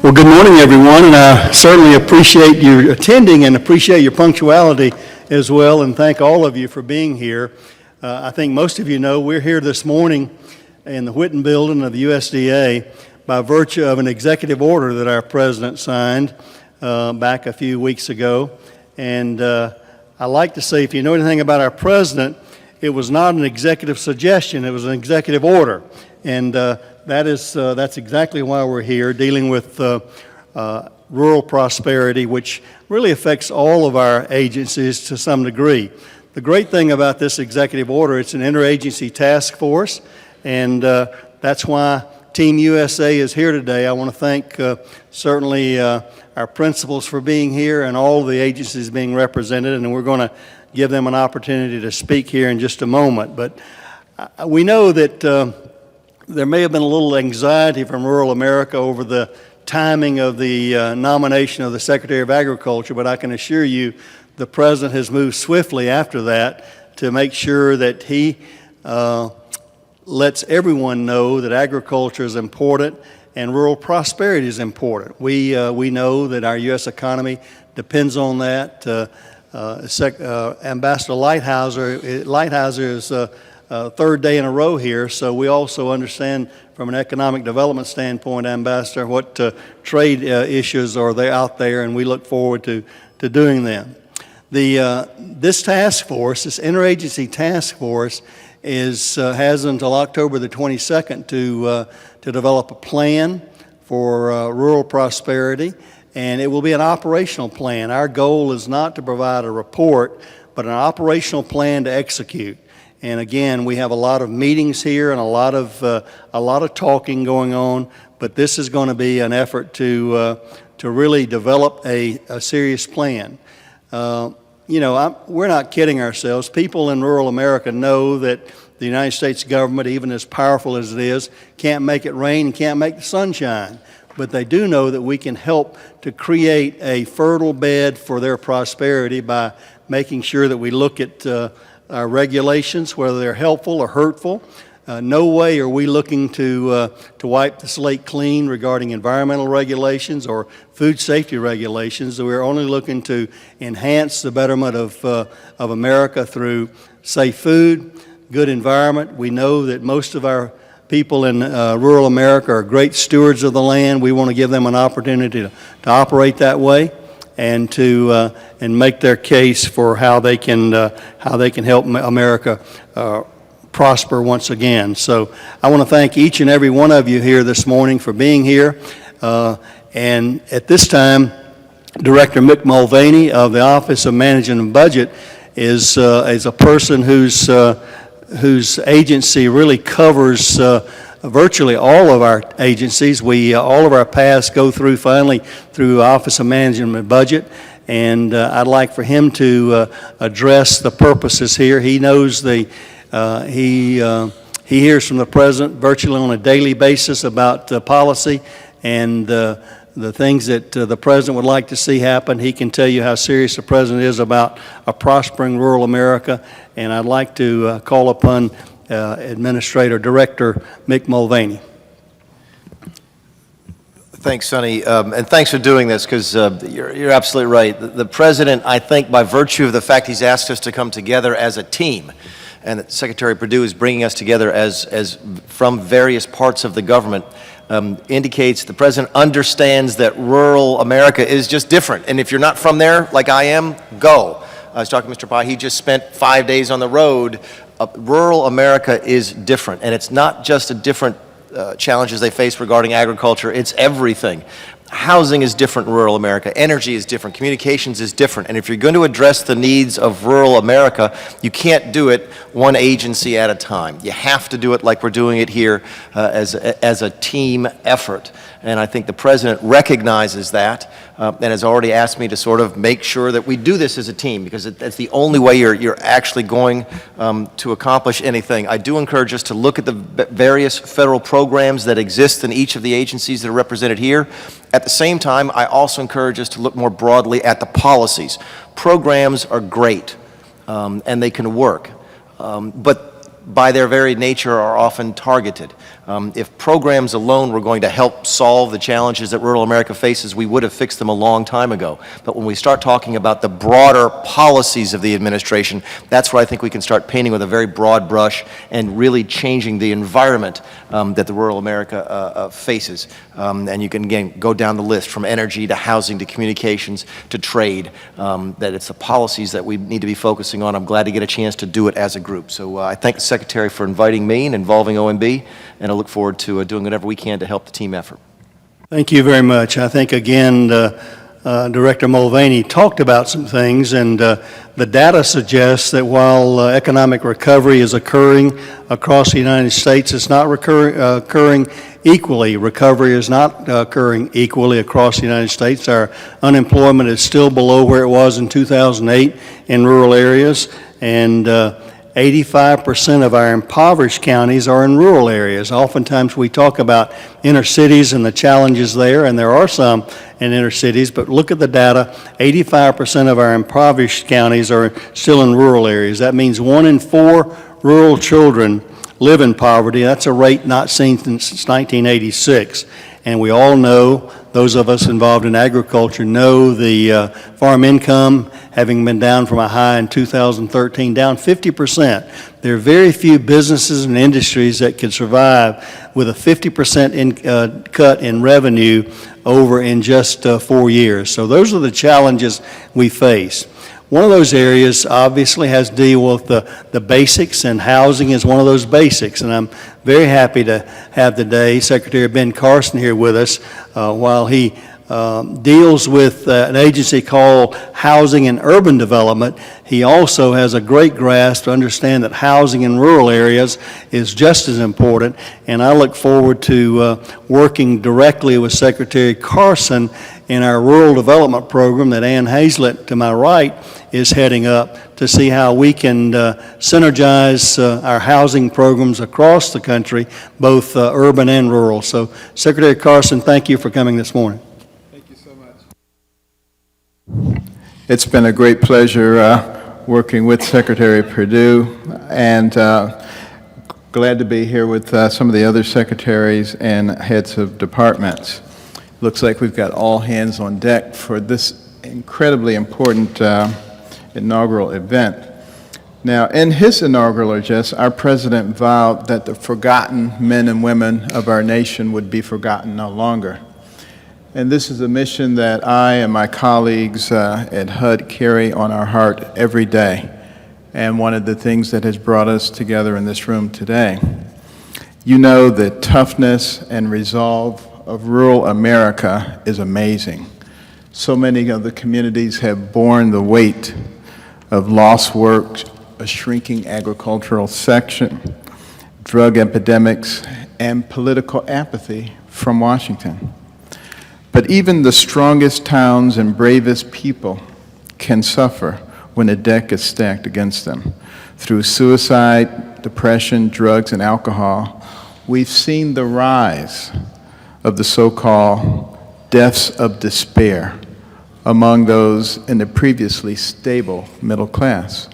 Well, good morning, everyone, and I certainly appreciate you attending and appreciate your punctuality as well, and thank all of you for being here. I think most of you know we're here this morning in the Whitten building of the USDA by virtue of an executive order that our president signed back a few weeks ago. And I like to say, if you know anything about our president, it was not an executive suggestion, it was an executive order. And that's exactly why we're here, dealing with rural prosperity, which really affects all of our agencies to some degree. The great thing about this executive order, it's an interagency task force, and that's why Team USA is here today. I want to thank certainly our principals for being here and all the agencies being represented, and we're going to give them an opportunity to speak here in just a moment. But we know that there may have been a little anxiety from rural America over the timing of the nomination of the Secretary of Agriculture, but I can assure you the President has moved swiftly after that to make sure that he lets everyone know that agriculture is important and rural prosperity is important. We know that our U.S. economy depends on that. Ambassador Lighthizer is third day in a row here, so we also understand from an economic development standpoint, Ambassador, what trade issues are there out there, and we look forward to doing them. This task force, this interagency task force, has until October the 22nd to develop a plan for rural prosperity, and it will be an operational plan. Our goal is not to provide a report, but an operational plan to execute. And again, we have a lot of meetings here and a lot of talking going on, but this is going to be an effort to really develop a serious plan. We're not kidding ourselves. People in rural America know that the United States government, even as powerful as it is, can't make it rain and can't make the sun shine. But they do know that we can help to create a fertile bed for their prosperity by making sure that we look at our regulations, whether they're helpful or hurtful. No way are we looking to wipe the slate clean regarding environmental regulations or food safety regulations. We're only looking to enhance the betterment of America through safe food, good environment. We know that most of our people in rural America are great stewards of the land. We want to give them an opportunity to operate that way and to make their case for how they can help America prosper once again. So I want to thank each and every one of you here this morning for being here. And at this time, Director Mick Mulvaney of the Office of Management and Budget is a person whose agency really covers virtually all of our agencies. All of our paths go finally through Office of Management and Budget, and I'd like for him to address the purposes here. He knows he hears from the President virtually on a daily basis about policy and the things that the President would like to see happen. He can tell you how serious the President is about a prospering rural America, and I'd like to call upon Director Mick Mulvaney. Thanks, Sonny, and thanks for doing this, because you're absolutely right. The President, I think, by virtue of the fact he's asked us to come together as a team, and that Secretary Perdue is bringing us together as from various parts of the government, indicates the President understands that rural America is just different. And if you're not from there, like I am, go. I was talking to Mr. Pai, he just spent 5 days on the road. Rural America is different, and it's not just a different challenges they face regarding agriculture, it's everything. Housing is different in rural America, energy is different, communications is different, and if you're going to address the needs of rural America, you can't do it one agency at a time. You have to do it like we're doing it here as a team effort. And I think the President recognizes that and has already asked me to sort of make sure that we do this as a team, because that's the only way you're actually going to accomplish anything. I do encourage us to look at the various federal programs that exist in each of the agencies that are represented here. At the same time, I also encourage us to look more broadly at the policies. Programs are great and they can work, but by their very nature, are often targeted. If programs alone were going to help solve the challenges that rural America faces, we would have fixed them a long time ago. But when we start talking about the broader policies of the administration, that's where I think we can start painting with a very broad brush and really changing the environment that the rural America faces. And you can, again, go down the list from energy to housing to communications to trade, that it's the policies that we need to be focusing on. I'm glad to get a chance to do it as a group. So I thank the Secretary for inviting me and involving OMB, and I look forward to doing whatever we can to help the team effort. Thank you very much. I think, again, Director Mulvaney talked about some things, and the data suggests that while economic recovery is occurring across the United States, it's not occurring equally. Recovery is not occurring equally across the United States. Our unemployment is still below where it was in 2008 in rural areas, and 85% of our impoverished counties are in rural areas. Oftentimes we talk about inner cities and the challenges there, and there are some in inner cities, but look at the data. 85% of our impoverished counties are still in rural areas. That means 1 in 4 rural children live in poverty. That's a rate not seen since 1986. And we all know, those of us involved in agriculture know the farm income having been down from a high in 2013, down 50%. There are very few businesses and industries that can survive with a 50% cut in revenue over in just 4 years. So those are the challenges we face. One of those areas obviously has to deal with the basics, and housing is one of those basics. And I'm very happy to have today Secretary Ben Carson here with us while he deals with an agency called Housing and Urban Development. He also has a great grasp to understand that housing in rural areas is just as important, and I look forward to working directly with Secretary Carson in our rural development program that Ann Hazlett, to my right, is heading up, to see how we can synergize our housing programs across the country, both urban and rural. So, Secretary Carson, thank you for coming this morning. Thank you so much. It's been a great pleasure working with Secretary Perdue, and glad to be here with some of the other secretaries and heads of departments. Looks like we've got all hands on deck for this incredibly important inaugural event. Now, in his inaugural address, our president vowed that the forgotten men and women of our nation would be forgotten no longer. And this is a mission that I and my colleagues at HUD carry on our heart every day, and one of the things that has brought us together in this room today. You know, the toughness and resolve of rural America is amazing. So many of the communities have borne the weight of lost work, a shrinking agricultural section, drug epidemics, and political apathy from Washington. But even the strongest towns and bravest people can suffer when a deck is stacked against them. Through suicide, depression, drugs, and alcohol, we've seen the rise of the so-called deaths of despair among those in the previously stable middle class.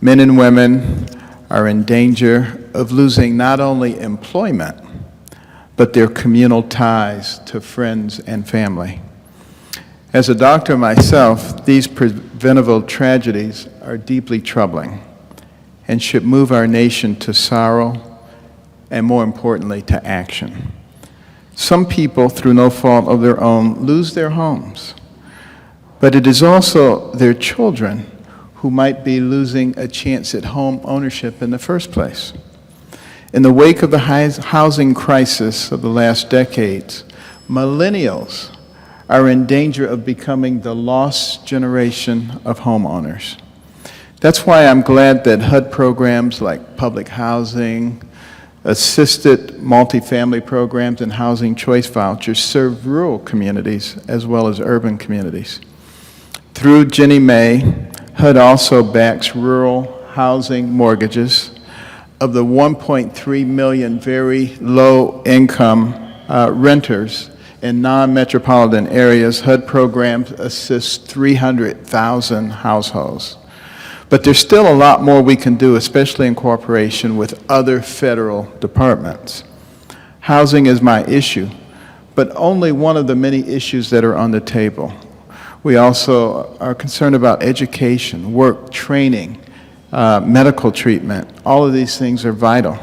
Men and women are in danger of losing not only employment, but their communal ties to friends and family. As a doctor myself, these preventable tragedies are deeply troubling and should move our nation to sorrow and, more importantly, to action. Some people, through no fault of their own, lose their homes, but it is also their children who might be losing a chance at home ownership in the first place. In the wake of the housing crisis of the last decades, millennials are in danger of becoming the lost generation of homeowners. That's why I'm glad that HUD programs like public housing, assisted multifamily programs, and housing choice vouchers serve rural communities as well as urban communities. Through Ginnie Mae, HUD also backs rural housing mortgages. Of the 1.3 million very low-income renters in non-metropolitan areas, HUD programs assist 300,000 households. But there's still a lot more we can do, especially in cooperation with other federal departments. Housing is my issue, but only one of the many issues that are on the table. We also are concerned about education, work, training, medical treatment. All of these things are vital.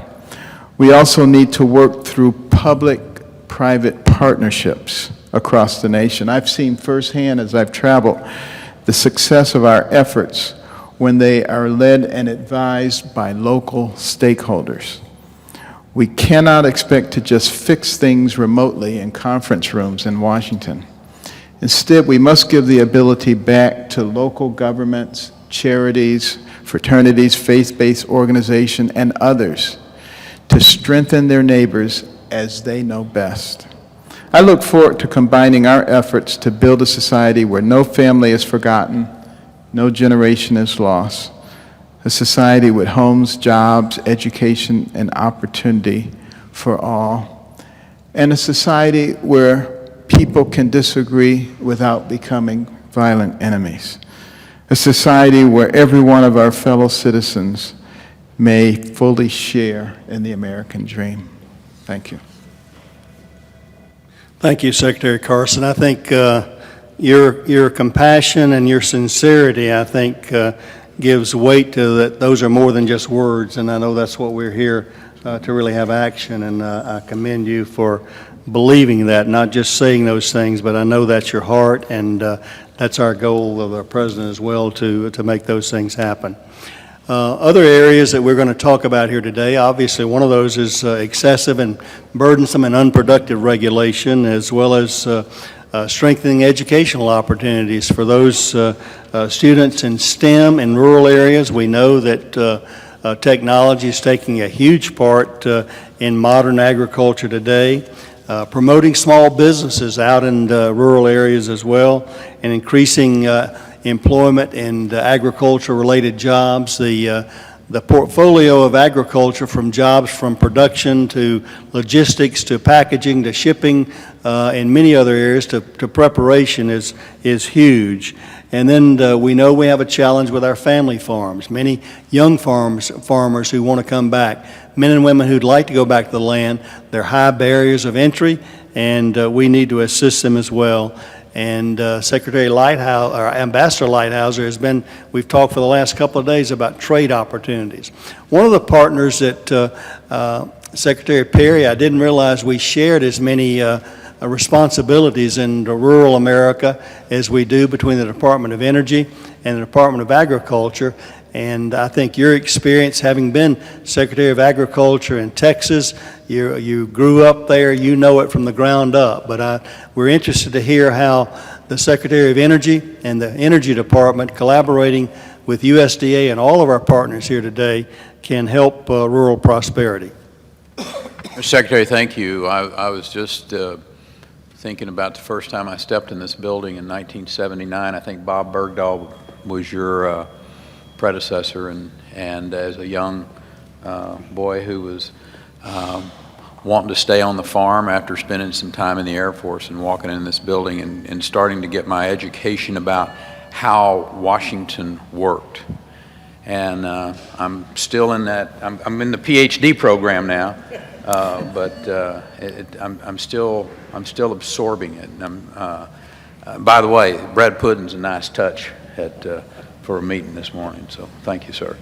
We also need to work through public-private partnerships across the nation. I've seen firsthand as I've traveled the success of our efforts when they are led and advised by local stakeholders. We cannot expect to just fix things remotely in conference rooms in Washington. Instead, we must give the ability back to local governments, charities, fraternities, faith-based organizations, and others to strengthen their neighbors as they know best. I look forward to combining our efforts to build a society where no family is forgotten, no generation is lost, a society with homes, jobs, education, and opportunity for all, and a society where people can disagree without becoming violent enemies, a society where every one of our fellow citizens may fully share in the American dream. Thank you. Thank you, Secretary Carson. I think your compassion and your sincerity, I think, gives weight to that. Those are more than just words, and I know that's what we're here to really have action, and I commend you for believing that, not just saying those things, but I know that's your heart, and that's our goal of our president as well, to make those things happen. Other areas that we're going to talk about here today, obviously one of those is excessive and burdensome and unproductive regulation, as well as strengthening educational opportunities for those students in STEM in rural areas. We know that technology is taking a huge part in modern agriculture today. Promoting small businesses out in rural areas as well, and increasing employment and agriculture-related jobs. The portfolio of agriculture, from jobs from production to logistics to packaging to shipping in many other areas to preparation is huge. And then we know we have a challenge with our family farms. Many young farmers who want to come back, men and women who'd like to go back to the land. There are high barriers of entry, and we need to assist them as well. And Secretary Lighthizer, or Ambassador Lighthizer, has been, we've talked for the last couple of days about trade opportunities. One of the partners that Secretary Perry, I didn't realize we shared as many responsibilities in rural America as we do between the Department of Energy and the Department of Agriculture. And I think your experience, having been Secretary of Agriculture in Texas, you grew up there, you know it from the ground up. But we're interested to hear how the Secretary of Energy and the Energy Department, collaborating with USDA and all of our partners here today, can help rural prosperity. Mr. Secretary, thank you. I was just thinking about the first time I stepped in this building in 1979. I think Bob Bergdahl was your predecessor, and as a young boy who was wanting to stay on the farm after spending some time in the Air Force and walking in this building and starting to get my education about how Washington worked. And I'm still in that, I'm in the PhD program now, but I'm still absorbing it. And by the way, bread pudding's a nice touch for a meeting this morning, so thank you, sir.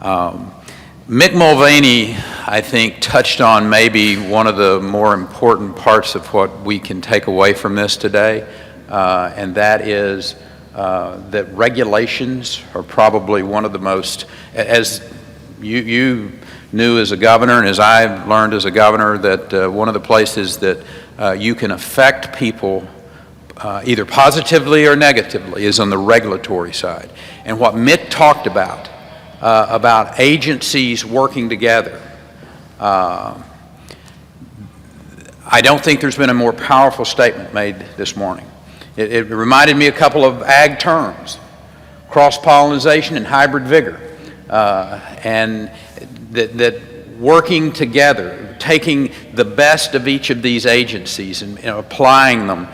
Mick Mulvaney, I think, touched on maybe one of the more important parts of what we can take away from this today, and that is that regulations are probably one of the most, as you knew as a governor, and as I learned as a governor, that one of the places that you can affect people either positively or negatively is on the regulatory side. And what Mick talked about agencies working together, I don't think there's been a more powerful statement made this morning. It reminded me a couple of ag terms, cross-pollination and hybrid vigor, and that working together, taking the best of each of these agencies and applying them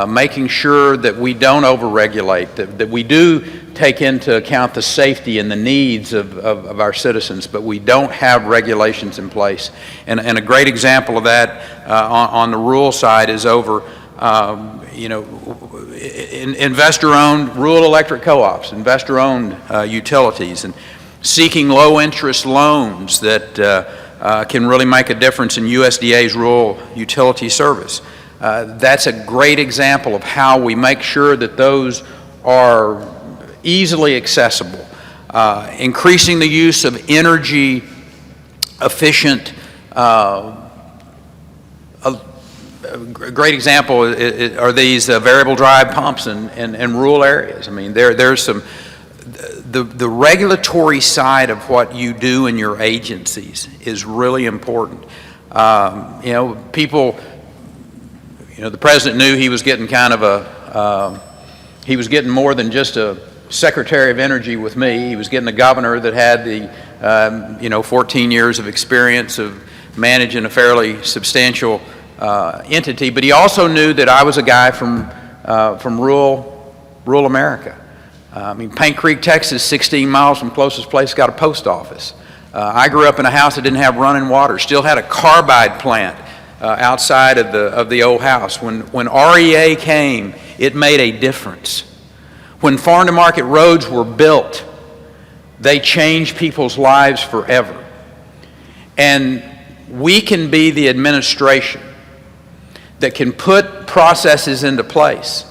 making sure that we don't overregulate, that we do take into account the safety and the needs of our citizens, but we don't have regulations in place. And a great example of that on the rural side is over, investor-owned rural electric co-ops, investor-owned utilities, and seeking low-interest loans that can really make a difference in USDA's rural utility service. That's a great example of how we make sure that those are easily accessible. Increasing the use of energy efficient, a great example are these variable drive pumps in rural areas. I mean, there's some, the regulatory side of what you do in your agencies is really important. People, the president knew he was getting kind of he was getting more than just a Secretary of Energy with me. He was getting a governor that had the, 14 years of experience of managing a fairly substantial entity, but he also knew that I was a guy from rural America. Paint Creek, Texas, 16 miles from closest place, got a post office. I grew up in a house that didn't have running water, still had a carbide plant outside of the old house. When REA came, it made a difference. When farm to market roads were built, they changed people's lives forever. And we can be the administration that can put processes into place,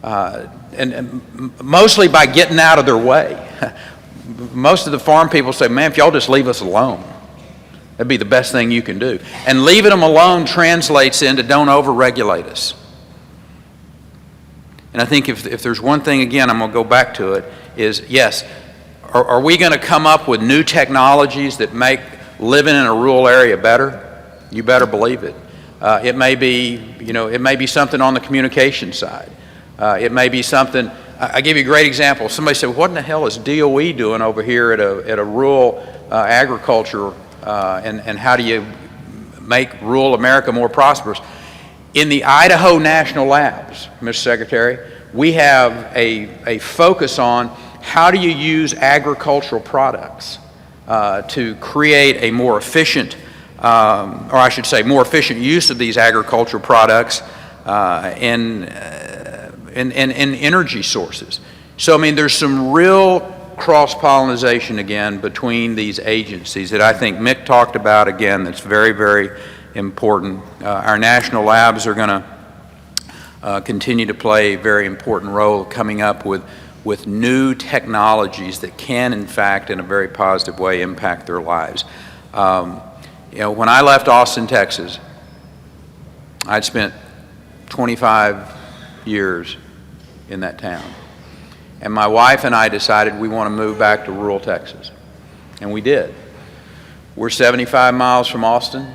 and mostly by getting out of their way. Most of the farm people say, man, if y'all just leave us alone, that'd be the best thing you can do. And leaving them alone translates into don't overregulate us. And I think if there's one thing, again, I'm going to go back to it, is yes, are we going to come up with new technologies that make living in a rural area better? You better believe it. It may be, it may be something on the communication side. It may be something, I give you a great example. Somebody said, what in the hell is DOE doing over here at a rural agriculture, and how do you make rural America more prosperous? In the Idaho National Labs, Mr. Secretary, we have a focus on how do you use agricultural products to create a more efficient, or I should say more efficient use of these agricultural products and energy sources. So, there's some real cross-pollination, again, between these agencies that I think Mick talked about, again, that's very, very important. Our national labs are going to continue to play a very important role coming up with new technologies that can, in fact, in a very positive way, impact their lives. When I left Austin, Texas, I'd spent 25 years in that town. And my wife and I decided we want to move back to rural Texas. And we did. We're 75 miles from Austin.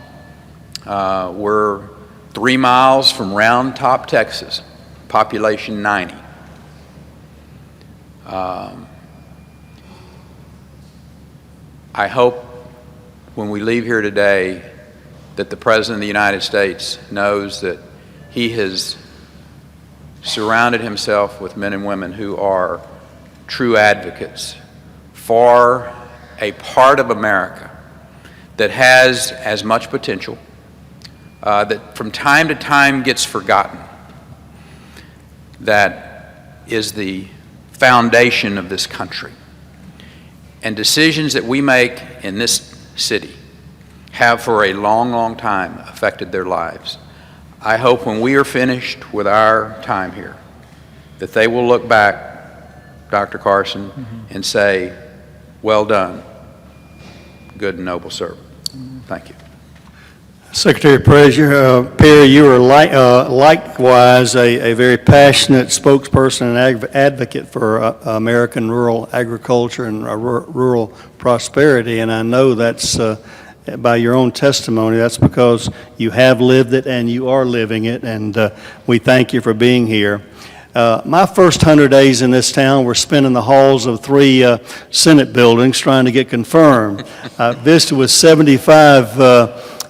We're 3 miles from Round Top, Texas, population 90. I hope when we leave here today that the President of the United States knows that he has surrounded himself with men and women who are true advocates for a part of America that has as much potential, that from time to time gets forgotten, that is the foundation of this country. And decisions that we make in this city have for a long, long time affected their lives. I hope when we are finished with our time here that they will look back, Dr. Carson, and say, well done, good and noble servant. Thank you. Secretary Perry, you are likewise a very passionate spokesperson and advocate for American rural agriculture and rural prosperity, and I know that's by your own testimony. That's because you have lived it and you are living it, and we thank you for being here. My first 100 days in this town were spent in the halls of 3 Senate buildings trying to get confirmed. I visited with 75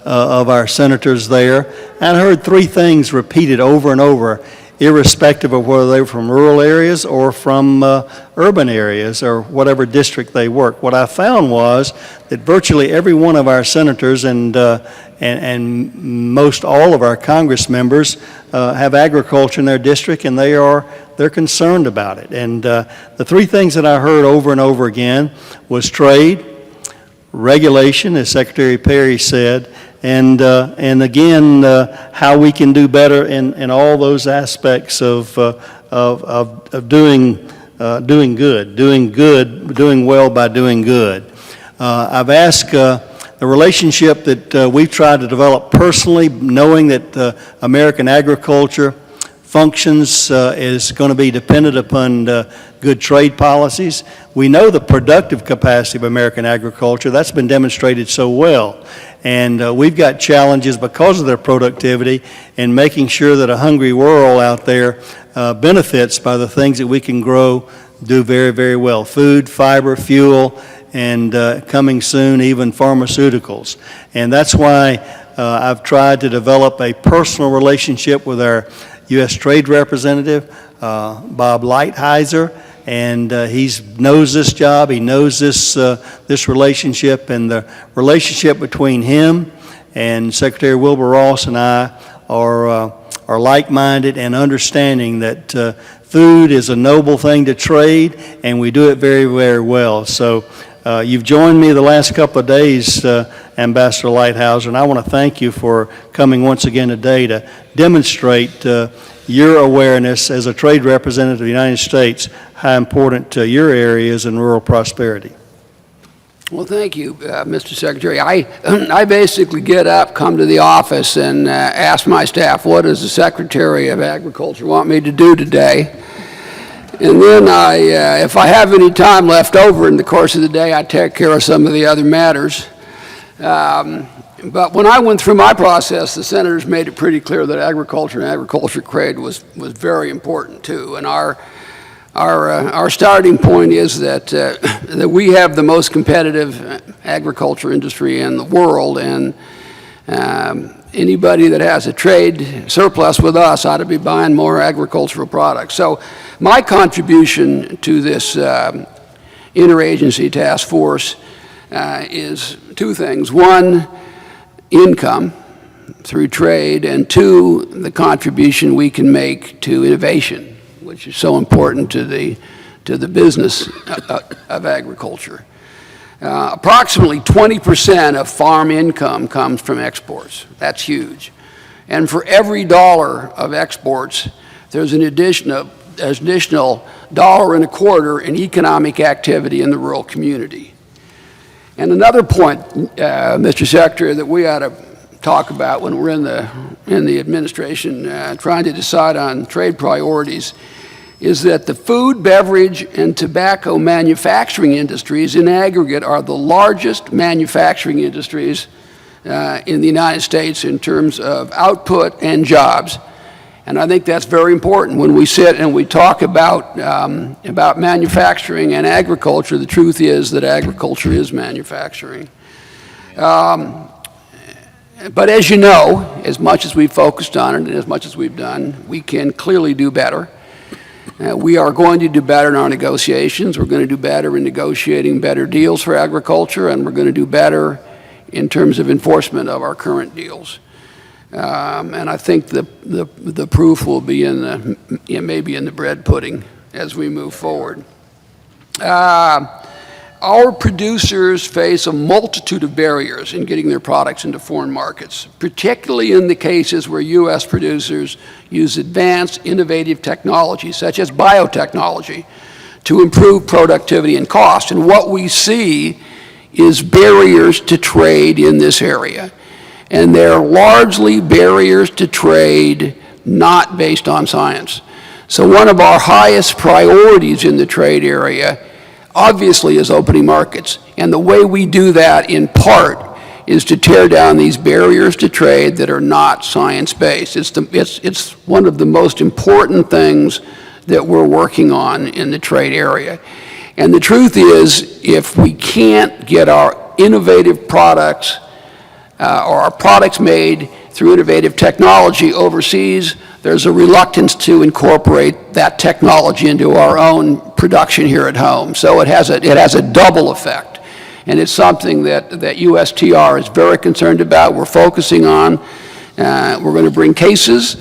of our senators there, and I heard 3 things repeated over and over. irrespective of whether they were from rural areas or from urban areas or whatever district they work. What I found was that virtually every one of our senators and most all of our Congress members have agriculture in their district, and they're concerned about it. And the three things that I heard over and over again was trade, regulation, as Secretary Perry said, and again, how we can do better in all those aspects of doing well by doing good. I've asked the relationship that we've tried to develop personally, knowing that American agriculture functions is going to be dependent upon good trade policies. We know the productive capacity of American agriculture. That's been demonstrated so well. And we've got challenges because of their productivity in making sure that a hungry world out there benefits by the things that we can grow, do very, very well. Food, fiber, fuel, and coming soon, even pharmaceuticals. And that's why I've tried to develop a personal relationship with our U.S. Trade Representative, Bob Lighthizer, and he knows this job, he knows this relationship, and the relationship between him and Secretary Wilbur Ross and I are like-minded and understanding that food is a noble thing to trade, and we do it very, very well. So you've joined me the last couple of days, Ambassador Lighthizer, and I want to thank you for coming once again today to demonstrate your awareness as a trade representative of the United States, how important your area is in rural prosperity. Well, thank you, Mr. Secretary. I basically get up, come to the office, and ask my staff, what does the Secretary of Agriculture want me to do today? And then if I have any time left over in the course of the day, I take care of some of the other matters. But when I went through my process, the senators made it pretty clear that agriculture and agriculture trade was very important too. And our starting point is that that we have the most competitive agriculture industry in the world, and anybody that has a trade surplus with us ought to be buying more agricultural products. So my contribution to this interagency task force is two things. One, income through trade, and two, the contribution we can make to innovation, which is so important to the business of agriculture. Approximately 20% of farm income comes from exports. That's huge. And for every dollar of exports, there's an additional $1.25 in economic activity in the rural community. And another point, Mr. Secretary, that we ought to talk about when we're in the administration trying to decide on trade priorities is that the food, beverage, and tobacco manufacturing industries in aggregate are the largest manufacturing industries in the United States in terms of output and jobs. And I think that's very important when we sit and we talk about manufacturing and agriculture. The truth is that agriculture is manufacturing. But as you know, as much as we've focused on it and as much as we've done, we can clearly do better. We are going to do better in our negotiations. We're going to do better in negotiating better deals for agriculture, and we're going to do better in terms of enforcement of our current deals. And I think the proof will be maybe in the bread pudding as we move forward. Our producers face a multitude of barriers in getting their products into foreign markets, particularly in the cases where U.S. producers use advanced, innovative technology, such as biotechnology, to improve productivity and cost. And what we see is barriers to trade in this area. And they're largely barriers to trade not based on science. So one of our highest priorities in the trade area obviously is opening markets. And the way we do that in part is to tear down these barriers to trade that are not science-based. It's one of the most important things that we're working on in the trade area. And the truth is, if we can't get our innovative products or our products made through innovative technology overseas, there's a reluctance to incorporate that technology into our own production here at home. So it has a double effect. And it's something that USTR is very concerned about. We're focusing on. We're going to bring cases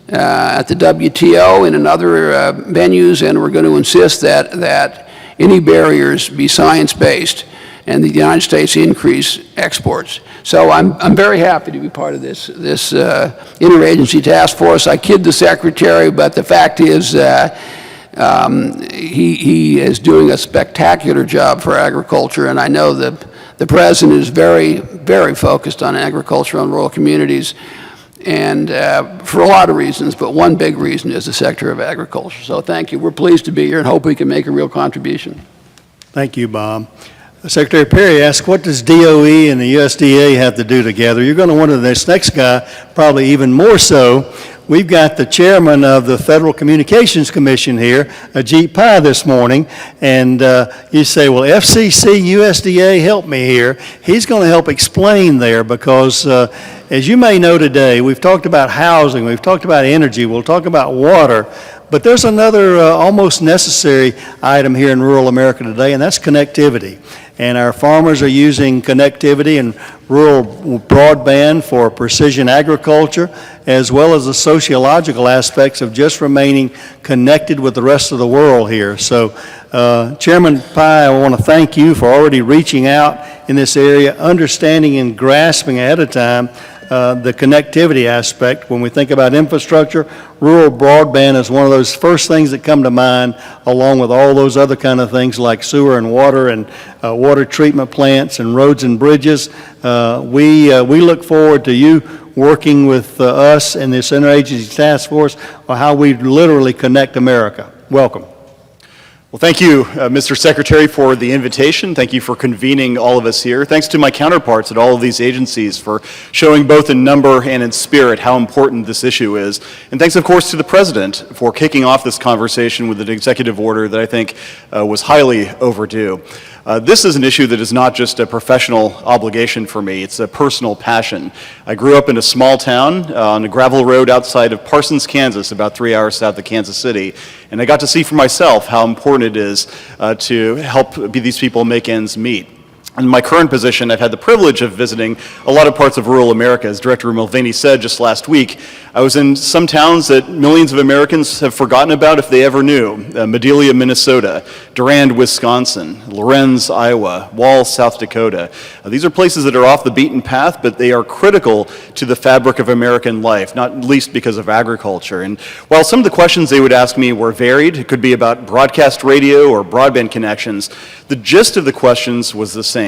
at the WTO and in other venues, and we're going to insist that any barriers be science-based and the United States increase exports. So I'm very happy to be part of this interagency task force. I kid the secretary, but the fact is he is doing a spectacular job for agriculture, and I know that the president is very, very focused on agriculture and rural communities, and for a lot of reasons, but one big reason is the sector of agriculture. So thank you. We're pleased to be here and hope we can make a real contribution. Thank you, Bob. Secretary Perry asked, what does DOE and the USDA have to do together? You're going to wonder this next guy, probably even more so. We've got the chairman of the Federal Communications Commission here, Ajit this morning, and you say, well, FCC, USDA, help me here. He's going to help explain there because, as you may know today, we've talked about housing, we've talked about energy, we'll talk about water, but there's another almost necessary item here in rural America today, and that's connectivity. And our farmers are using connectivity and rural broadband for precision agriculture, as well as the sociological aspects of just remaining connected with the rest of the world here. So, Chairman Pai, I want to thank you for already reaching out in this area, understanding and grasping ahead of time the connectivity aspect. When we think about infrastructure, rural broadband is one of those first things that come to mind, along with all those other kind of things like sewer and water treatment plants and roads and bridges. We look forward to you working with us in this interagency task force on how we literally connect America. Welcome. Well, thank you, Mr. Secretary, for the invitation. Thank you for convening all of us here. Thanks to my counterparts at all of these agencies for showing both in number and in spirit how important this issue is. And thanks, of course, to the President for kicking off this conversation with an executive order that I think was highly overdue. This is an issue that is not just a professional obligation for me, it's a personal passion. I grew up in a small town on a gravel road outside of Parsons, Kansas, about 3 hours south of Kansas City, and I got to see for myself how important it is to help these people make ends meet. In my current position, I've had the privilege of visiting a lot of parts of rural America. As Director Mulvaney said just last week, I was in some towns that millions of Americans have forgotten about if they ever knew. Madelia, Minnesota, Durand, Wisconsin, Lorenz, Iowa, Wall, South Dakota. These are places that are off the beaten path, but they are critical to the fabric of American life, not least because of agriculture. And while some of the questions they would ask me were varied, it could be about broadcast radio or broadband connections, the gist of the questions was the same.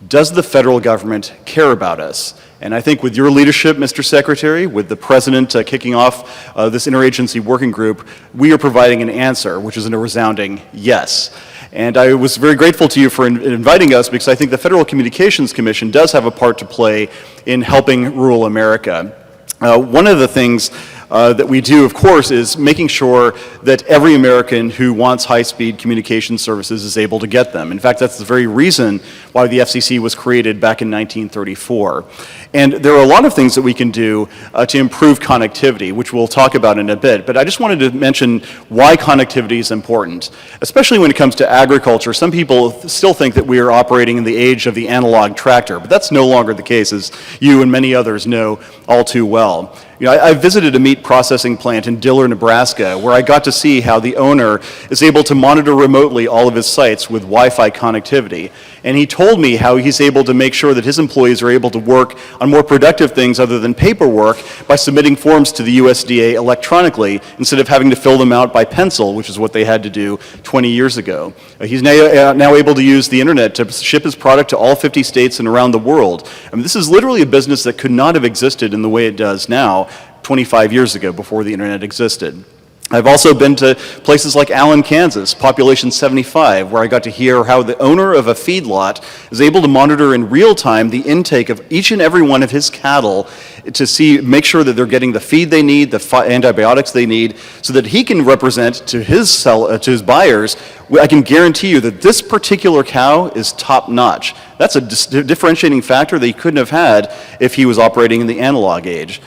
Does the federal government care about us? And I think with your leadership, Mr. Secretary, with the President kicking off this interagency working group, we are providing an answer, which is a resounding yes. And I was very grateful to you for inviting us because I think the Federal Communications Commission does have a part to play in helping rural America. One of the things that we do, of course, is making sure that every American who wants high-speed communication services is able to get them. In fact, that's the very reason why the FCC was created back in 1934. And there are a lot of things that we can do to improve connectivity, which we'll talk about in a bit. But I just wanted to mention why connectivity is important, especially when it comes to agriculture. Some people still think that we are operating in the age of the analog tractor, but that's no longer the case, as you and many others know all too well. You know, I visited a meat processing plant in Diller, Nebraska, where I got to see how the owner is able to monitor remotely all of his sites with Wi-Fi connectivity. And he told me how he's able to make sure that his employees are able to work on more productive things other than paperwork by submitting forms to the USDA electronically instead of having to fill them out by pencil, which is what they had to do 20 years ago. He's now able to use the internet to ship his product to all 50 states and around the world. I mean, this is literally a business that could not have existed in the way it does now 25 years ago before the internet existed. I've also been to places like Allen, Kansas, population 75, where I got to hear how the owner of a feedlot is able to monitor in real time the intake of each and every one of his cattle to make sure that they're getting the feed they need, the antibiotics they need, so that he can represent to his buyers, I can guarantee you that this particular cow is top notch. That's a differentiating factor that he couldn't have had if he was operating in the analog age.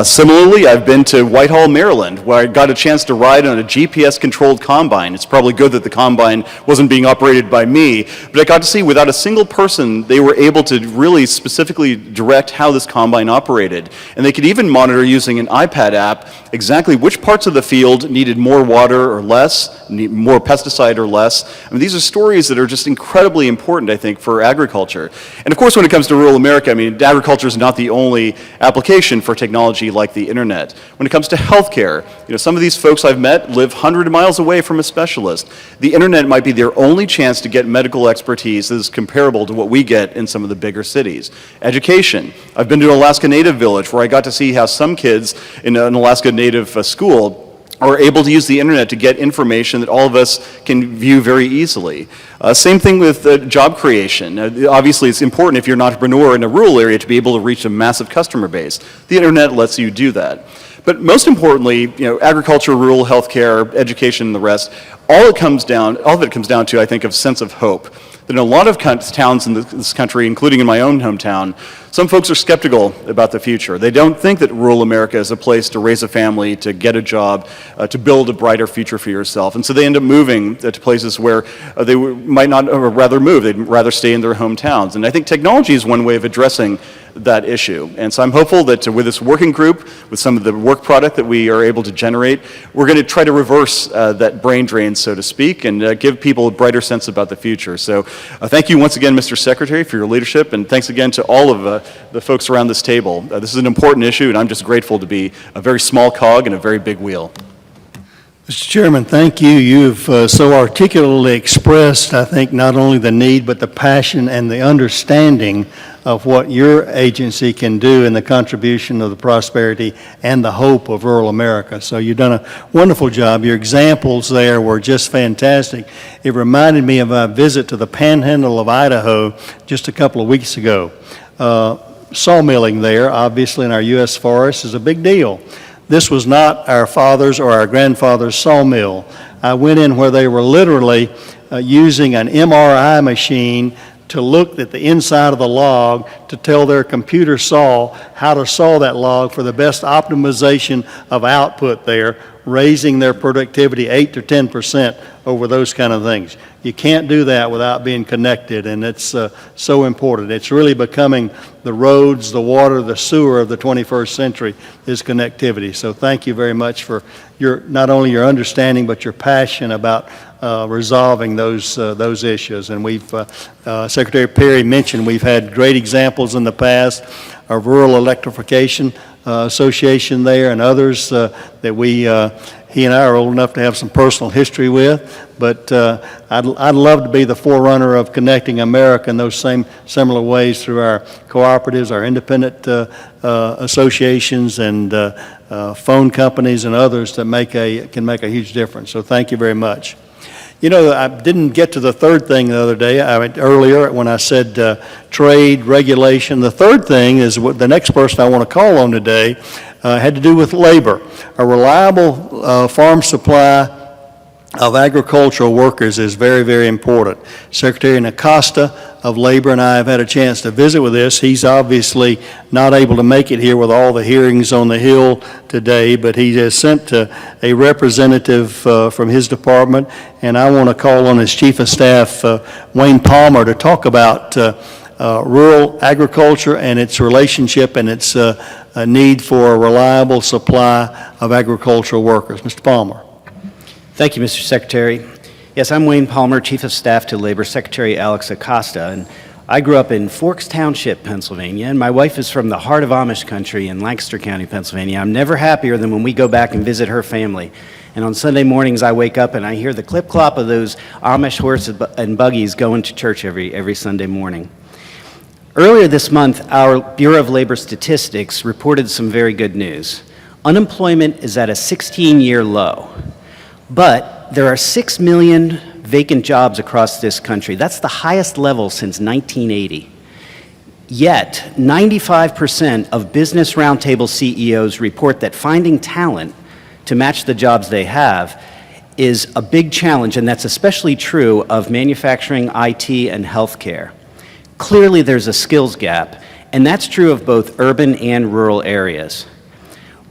Similarly, I've been to Whitehall, Maryland, where I got a chance to ride on a GPS-controlled combine. It's probably good that the combine wasn't being operated by me, but I got to see without a single person, they were able to really specifically direct how this combine operated. And they could even monitor using an iPad app exactly which parts of the field needed more water or less, need more pesticide or less. I mean, these are stories that are just incredibly important, I think, for agriculture. And of course, when it comes to rural America, I mean, agriculture is not the only application for technology like the internet. When it comes to healthcare, some of these folks I've met live 100 miles away from a specialist. The internet might be their only chance to get medical expertise that is comparable to what we get in some of the bigger cities. Education. I've been to an Alaska Native village where I got to see how some kids in an Alaska Native school are able to use the internet to get information that all of us can view very easily. Same thing with job creation. Obviously, it's important if you're an entrepreneur in a rural area to be able to reach a massive customer base. The internet lets you do that. But most importantly, agriculture, rural healthcare, education, and the rest, all of it comes down to, I think, a sense of hope. That in a lot of towns in this country, including in my own hometown, some folks are skeptical about the future. They don't think that rural America is a place to raise a family, to get a job, to build a brighter future for yourself. And so they end up moving to places where they might not rather move. They'd rather stay in their hometowns. And I think technology is one way of addressing that issue. And so I'm hopeful that with this working group, with some of the work product that we are able to generate, we're going to try to reverse that brain drain, so to speak, and give people a brighter sense about the future. So thank you once again, Mr. Secretary, for your leadership, and thanks again to all of the folks around this table. This is an important issue, and I'm just grateful to be a very small cog in a very big wheel. Mr. Chairman, thank you. You've so articulately expressed, I think, not only the need, but the passion and the understanding of what your agency can do in the contribution of the prosperity and the hope of rural America. So you've done a wonderful job. Your examples there were just fantastic. It reminded me of a visit to the panhandle of Idaho just a couple of weeks ago. Sawmilling there, obviously, in our U.S. forests is a big deal. This was not our father's or our grandfather's sawmill. I went in where they were literally using an MRI machine to look at the inside of the log to tell their computer saw how to saw that log for the best optimization of output there, raising their productivity 8 to 10% over those kind of things. You can't do that without being connected, and it's so important. It's really becoming the roads, the water, the sewer of the 21st century is connectivity. So thank you very much for not only your understanding, but your passion about resolving those issues. And we've, Secretary Perry mentioned, we've had great examples in the past of Rural Electrification Association there and others that he and I are old enough to have some personal history with. But I'd love to be the forerunner of connecting America in those similar ways through our cooperatives, our independent associations, and phone companies and others that can make a huge difference. So thank you very much. I didn't get to the third thing the other day. Earlier when I said trade, regulation. The third thing is what the next person I want to call on today had to do with labor. A reliable farm supply of agricultural workers is very, very important. Secretary Acosta of Labor and I have had a chance to visit with this. He's obviously not able to make it here with all the hearings on the Hill today, but he has sent a representative from his department, and I want to call on his Chief of Staff, Wayne Palmer, to talk about rural agriculture and its relationship and its need for a reliable supply of agricultural workers. Mr. Palmer. Thank you, Mr. Secretary. Yes, I'm Wayne Palmer, Chief of Staff to Labor Secretary Alex Acosta, and I grew up in Forks Township, Pennsylvania, and my wife is from the heart of Amish country in Lancaster County, Pennsylvania. I'm never happier than when we go back and visit her family. And on Sunday mornings, I wake up and I hear the clip-clop of those Amish horses and buggies going to church every Sunday morning. Earlier this month, our Bureau of Labor Statistics reported some very good news. Unemployment is at a 16-year low, but there are 6 million vacant jobs across this country. That's the highest level since 1980. Yet, 95% of Business Roundtable CEOs report that finding talent to match the jobs they have is a big challenge, and that's especially true of manufacturing, IT, and healthcare. Clearly, there's a skills gap, and that's true of both urban and rural areas.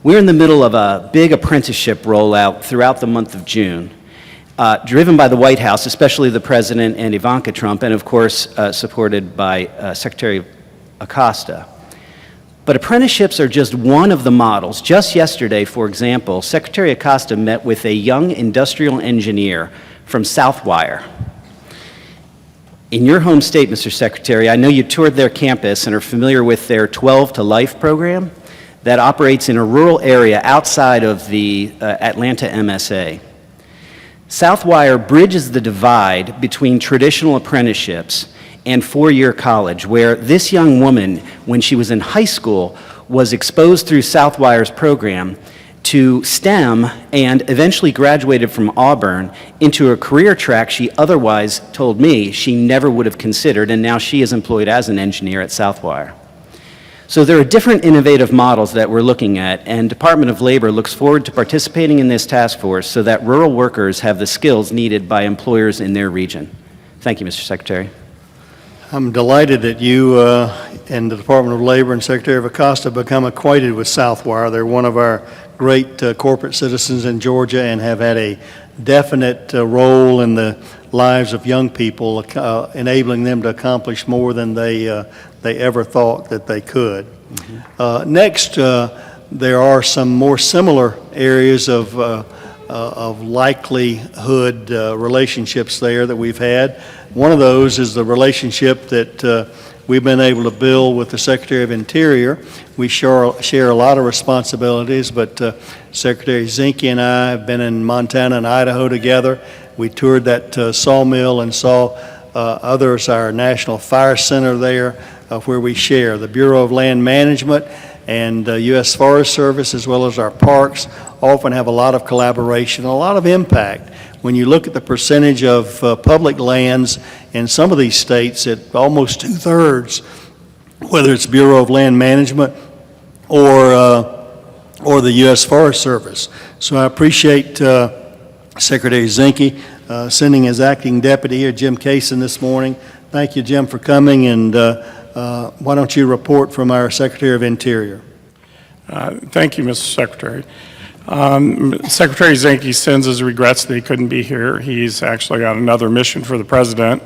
We're in the middle of a big apprenticeship rollout throughout the month of June, driven by the White House, especially the President and Ivanka Trump, and of course, supported by Secretary Acosta. But apprenticeships are just one of the models. Just yesterday, for example, Secretary Acosta met with a young industrial engineer from Southwire. In your home state, Mr. Secretary, I know you toured their campus and are familiar with their 12 to Life program that operates in a rural area outside of the Atlanta MSA. Southwire bridges the divide between traditional apprenticeships and four-year college, where this young woman, when she was in high school, was exposed through Southwire's program to STEM and eventually graduated from Auburn into a career track she otherwise told me she never would have considered, and now she is employed as an engineer at Southwire. So there are different innovative models that we're looking at, and Department of Labor looks forward to participating in this task force so that rural workers have the skills needed by employers in their region. Thank you, Mr. Secretary. I'm delighted that you and the Department of Labor and Secretary Acosta become acquainted with Southwire. They're one of our great corporate citizens in Georgia and have had a definite role in the lives of young people, enabling them to accomplish more than they ever thought that they could. Next, there are some more similar areas of likelihood relationships there that we've had. One of those is the relationship that we've been able to build with the Secretary of Interior. We share a lot of responsibilities, but Secretary Zinke and I have been in Montana and Idaho together. We toured that sawmill and saw others, our National Fire Center there, where we share. The Bureau of Land Management and U.S. Forest Service, as well as our parks, often have a lot of collaboration, a lot of impact. When you look at the percentage of public lands in some of these states at almost 2/3, whether it's Bureau of Land Management or the U.S. Forest Service. So I appreciate Secretary Zinke sending his acting deputy here, Jim Cason, this morning. Thank you, Jim, for coming, and why don't you report from our Secretary of Interior? Thank you, Mr. Secretary. Secretary Zinke sends his regrets that he couldn't be here. He's actually on another mission for the President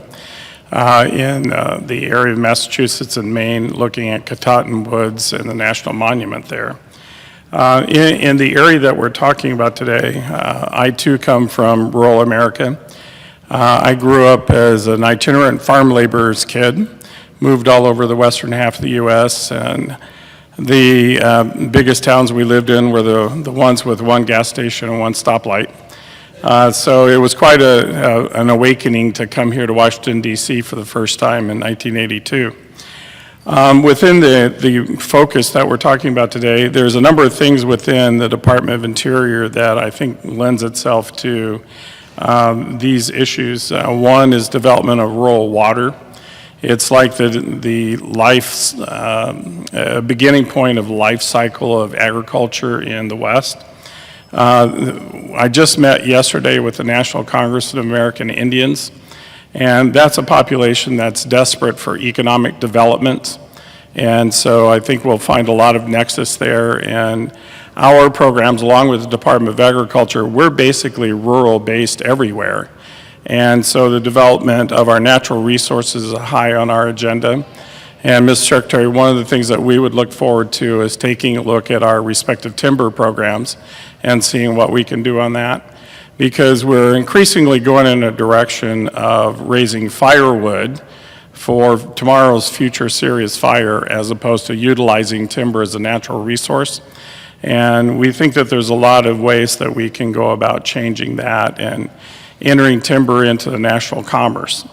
in the area of Massachusetts and Maine, looking at Katahdin Woods and the National Monument there. In the area that we're talking about today, I too come from rural America. I grew up as an itinerant farm laborer's kid, moved all over the western half of the U.S., and the biggest towns we lived in were the ones with one gas station and one stoplight. So it was quite an awakening to come here to Washington, D.C. for the first time in 1982. Within the focus that we're talking about today, there's a number of things within the Department of Interior that I think lends itself to these issues. One is development of rural water. It's like the life, beginning point of life cycle of agriculture in the West. I just met yesterday with the National Congress of American Indians, and that's a population that's desperate for economic development. And so I think we'll find a lot of nexus there. And our programs, along with the Department of Agriculture, we're basically rural-based everywhere. And so the development of our natural resources is high on our agenda. And Mr. Secretary, one of the things that we would look forward to is taking a look at our respective timber programs and seeing what we can do on that. Because we're increasingly going in a direction of raising firewood for tomorrow's future serious fire as opposed to utilizing timber as a natural resource. And we think that there's a lot of ways that we can go about changing that and entering timber into the national commerce.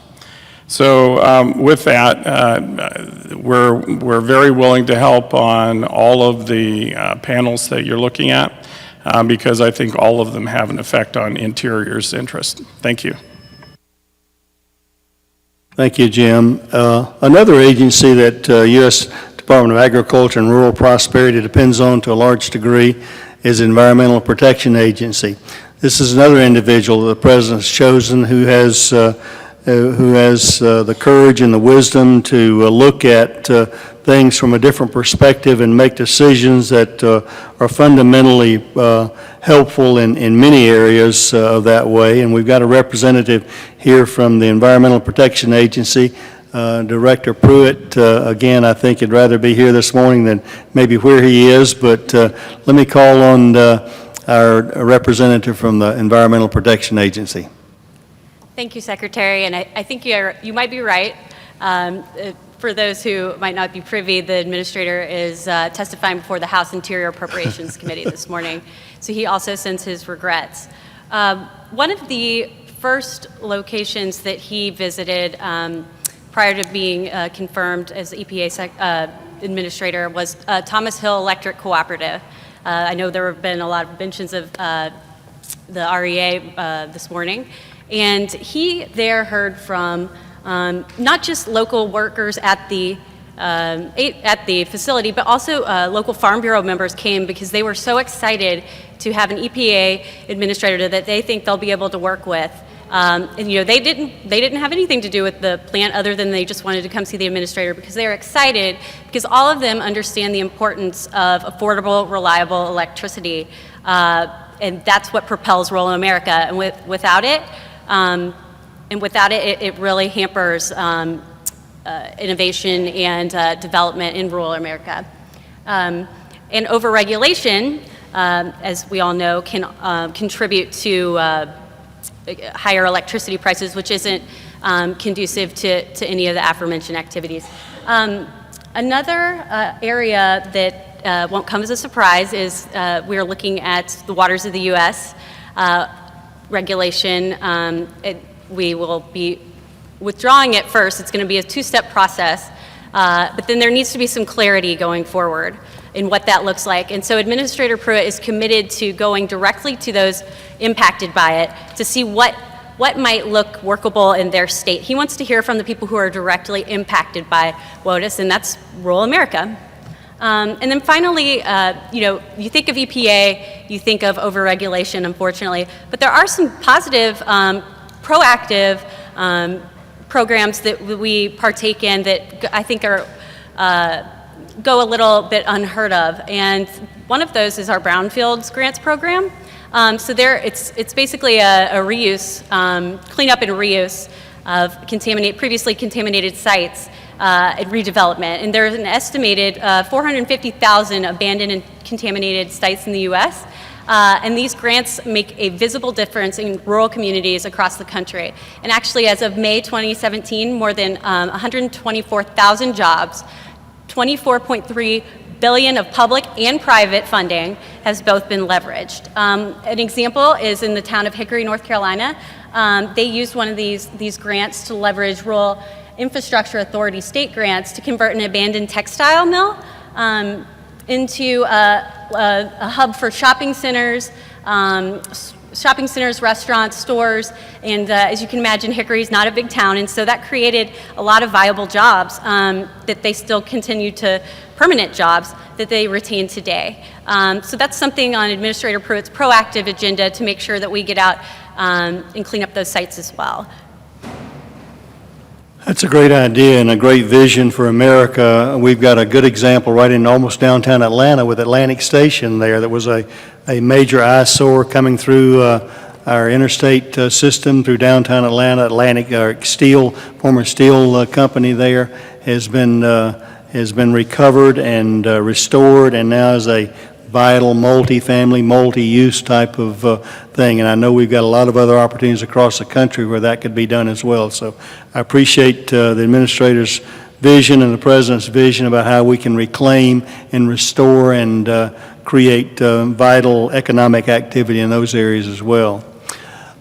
So with that, we're very willing to help on all of the panels that you're looking at because I think all of them have an effect on interior's interest. Thank you. Thank you, Jim. Another agency that U.S. Department of Agriculture and Rural Prosperity depends on to a large degree is Environmental Protection Agency. This is another individual the President's chosen who has the courage and the wisdom to look at things from a different perspective and make decisions that are fundamentally helpful in many areas of that way. And we've got a representative here from the Environmental Protection Agency, Director Pruitt. Again, I think he'd rather be here this morning than maybe where he is, but let me call on our representative from the Environmental Protection Agency. Thank you, Secretary, and I think you might be right. For those who might not be privy, the Administrator is testifying before the House Interior Appropriations Committee this morning, so he also sends his regrets. One of the first locations that he visited prior to being confirmed as the EPA Administrator was Thomas Hill Electric Cooperative. I know there have been a lot of mentions of the REA this morning. And he there heard from not just local workers at the facility, but also local Farm Bureau members came because they were so excited to have an EPA administrator that they think they'll be able to work with. And they didn't have anything to do with the plant other than they just wanted to come see the administrator because they are excited because all of them understand the importance of affordable, reliable electricity, and that's what propels rural America. And without it, it really hampers innovation and development in rural America. And overregulation, as we all know, can contribute to higher electricity prices, which isn't conducive to any of the aforementioned activities. Another area that won't come as a surprise is we're looking at the waters of the U.S. Regulation. We will be withdrawing it first. It's going to be a two-step process, but then there needs to be some clarity going forward in what that looks like. And so Administrator Pruitt is committed to going directly to those impacted by it to see what might look workable in their state. He wants to hear from the people who are directly impacted by WOTUS, and that's rural America. And then finally, you think of EPA, you think of overregulation, unfortunately, but there are some positive, proactive programs that we partake in that I think are go a little bit unheard of. And one of those is our Brownfields grants program. So it's basically a reuse, cleanup and reuse of previously contaminated sites and redevelopment. And there's an estimated 450,000 abandoned and contaminated sites in the U.S. And these grants make a visible difference in rural communities across the country. And actually, as of May 2017, more than 124,000 jobs, 24.3 billion of public and private funding has both been leveraged. An example is in the town of Hickory, North Carolina. They used one of these grants to leverage Rural Infrastructure Authority state grants to convert an abandoned textile mill into a hub for shopping centers, restaurants, stores, and as you can imagine, Hickory is not a big town, and so that created a lot of viable jobs that they still continue to, permanent jobs that they retain today. So that's something on Administrator Pruitt's proactive agenda to make sure that we get out and clean up those sites as well. That's a great idea and a great vision for America. We've got a good example right in almost downtown Atlanta with Atlantic Station there. That was a major eyesore coming through our interstate system through downtown Atlanta. Atlantic Steel, former steel company there, has been recovered and restored, and now is a vital multi-family, multi-use type of thing. And I know we've got a lot of other opportunities across the country where that could be done as well. So I appreciate the Administrator's vision and the President's vision about how we can reclaim and restore and create vital economic activity in those areas as well.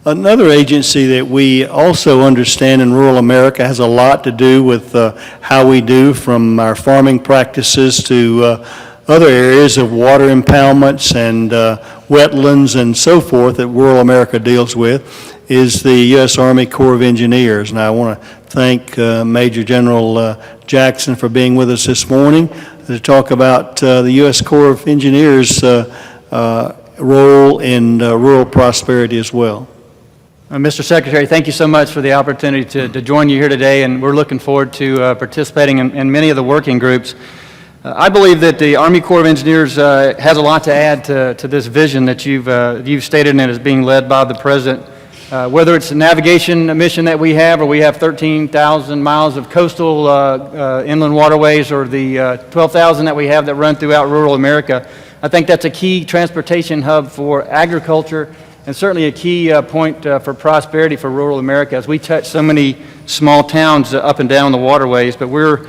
Another agency that we also understand in rural America has a lot to do with how we do, from our farming practices to other areas of water impoundments and wetlands and so forth that rural America deals with, is the U.S. Army Corps of Engineers. And I want to thank Major General Jackson for being with us this morning to talk about the U.S. Corps of Engineers' role in rural prosperity as well. Mr. Secretary, thank you so much for the opportunity to join you here today, and we're looking forward to participating in many of the working groups. I believe that the Army Corps of Engineers has a lot to add to this vision that you've stated and is being led by the President. Whether it's the navigation mission that we have, or we have 13,000 miles of coastal inland waterways, or the 12,000 that we have that run throughout rural America, I think that's a key transportation hub for agriculture, and certainly a key point for prosperity for rural America, as we touch so many small towns up and down the waterways. But we're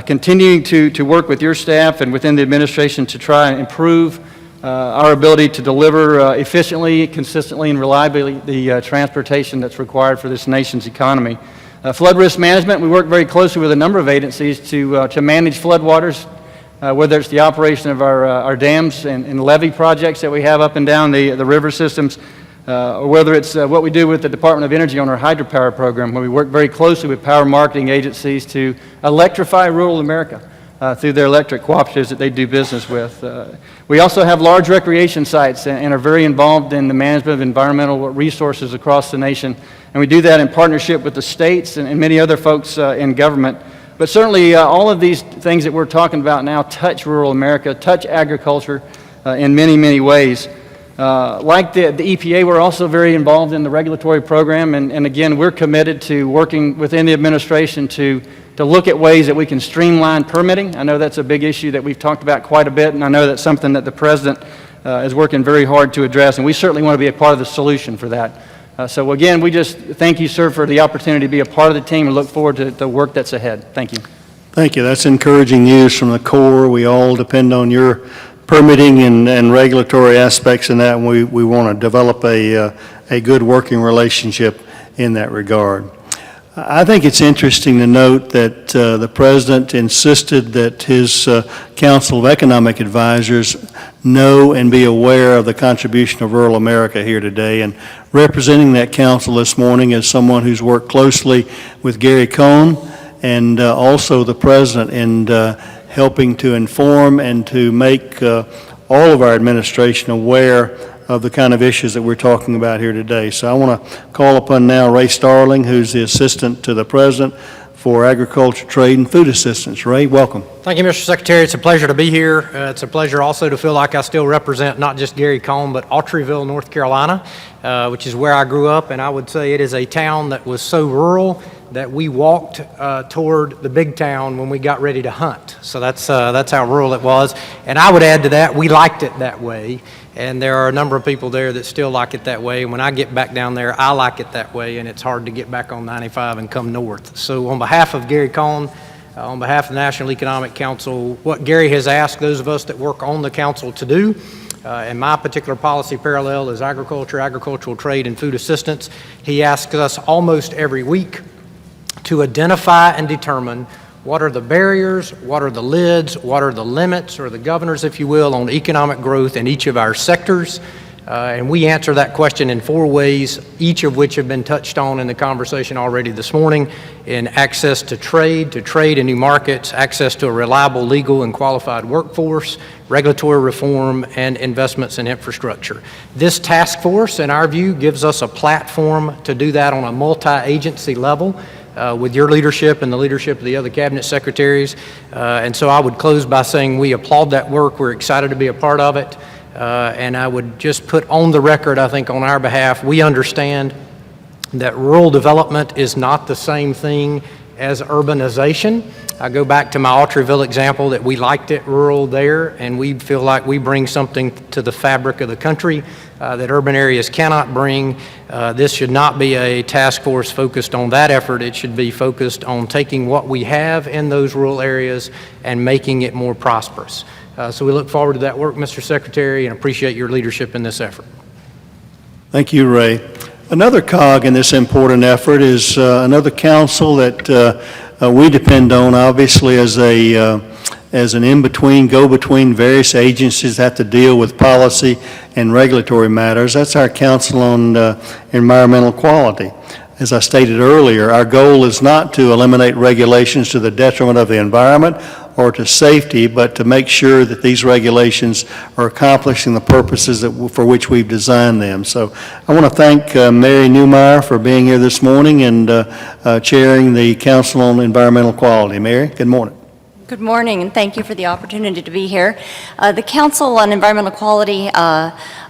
continuing to work with your staff and within the administration to try and improve our ability to deliver efficiently, consistently, and reliably the transportation that's required for this nation's economy. Flood risk management, we work very closely with a number of agencies to manage floodwaters, whether it's the operation of our dams and levee projects that we have up and down the river systems, or whether it's what we do with the Department of Energy on our hydropower program, where we work very closely with power marketing agencies to electrify rural America through their electric cooperatives that they do business with. We also have large recreation sites and are very involved in the management of environmental resources across the nation, and we do that in partnership with the states and many other folks in government. But certainly all of these things that we're talking about now touch rural America, touch agriculture in many, many ways. Like the EPA, we're also very involved in the regulatory program, and again, we're committed to working within the administration to look at ways that we can streamline permitting. I know that's a big issue that we've talked about quite a bit, and I know that's something that the President is working very hard to address, and we certainly want to be a part of the solution for that. So again, we just thank you, sir, for the opportunity to be a part of the team, and look forward to the work that's ahead. Thank you. Thank you. That's encouraging news from the Corps. We all depend on your permitting and regulatory aspects in that, and we want to develop a good working relationship in that regard. I think it's interesting to note that the President insisted that his Council of Economic Advisors know and be aware of the contribution of rural America here today, and representing that council this morning is someone who's worked closely with Gary Cohn and also the President in helping to inform and to make all of our administration aware of the kind of issues that we're talking about here today. So I want to call upon now Ray Starling, who's the Assistant to the President for Agriculture, Trade, and Food Assistance. Ray, welcome. Thank you, Mr. Secretary. It's a pleasure to be here. It's a pleasure also to feel like I still represent not just Gary Cohn, but Autryville, North Carolina, which is where I grew up, and I would say it is a town that was so rural that we walked toward the big town when we got ready to hunt. So that's how rural it was. And I would add to that, we liked it that way. And there are a number of people there that still like it that way. And when I get back down there, I like it that way, and it's hard to get back on 95 and come north. So on behalf of Gary Cohn, on behalf of the National Economic Council, what Gary has asked those of us that work on the council to do, and my particular policy parallel is agriculture, agricultural trade, and food assistance. He asks us almost every week to identify and determine what are the barriers, what are the lids, what are the limits, or the governors, if you will, on economic growth in each of our sectors. And we answer that question in 4 ways, each of which have been touched on in the conversation already this morning: in access to trade in new markets, access to a reliable, legal, and qualified workforce, regulatory reform, and investments in infrastructure. This task force, in our view, gives us a platform to do that on a multi-agency level, with your leadership and the leadership of the other cabinet secretaries. And so I would close by saying we applaud that work. We're excited to be a part of it. And I would just put on the record, I think on our behalf, we understand that rural development is not the same thing as urbanization. I go back to my Autryville example that we liked it rural there, and we feel like we bring something to the fabric of the country that urban areas cannot bring. This should not be a task force focused on that effort. It should be focused on taking what we have in those rural areas and making it more prosperous. So we look forward to that work, Mr. Secretary, and appreciate your leadership in this effort. Thank you, Ray. Another cog in this important effort is another council that we depend on, obviously, as an in-between, go-between various agencies that have to deal with policy and regulatory matters. That's our Council on Environmental Quality. As I stated earlier, our goal is not to eliminate regulations to the detriment of the environment or to safety, but to make sure that these regulations are accomplishing the purposes for which we've designed them. So I want to thank Mary Newmeyer for being here this morning and chairing the Council on Environmental Quality. Mary, good morning. Good morning, and thank you for the opportunity to be here. The Council on Environmental Quality,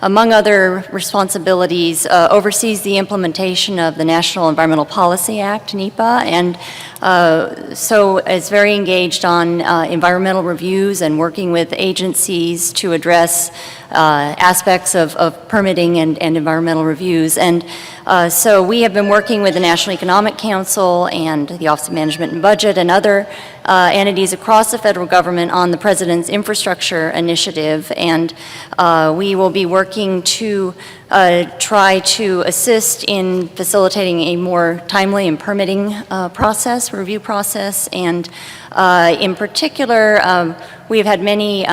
among other responsibilities, oversees the implementation of the National Environmental Policy Act, NEPA, and so is very engaged on environmental reviews and working with agencies to address aspects of permitting and environmental reviews. And so we have been working with the National Economic Council and the Office of Management and Budget and other entities across the federal government on the President's Infrastructure Initiative, and we will be working to try to assist in facilitating a more timely and permitting review process, and in particular, we have had many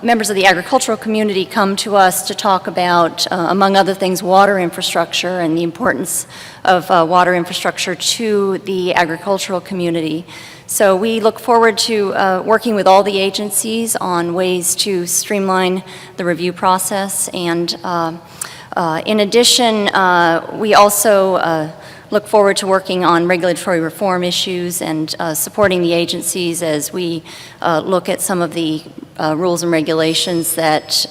members of the agricultural community come to us to talk about, among other things, water infrastructure and the importance of water infrastructure to the agricultural community. So we look forward to working with all the agencies on ways to streamline the review process. And in addition, we also look forward to working on regulatory reform issues and supporting the agencies as we look at some of the rules and regulations that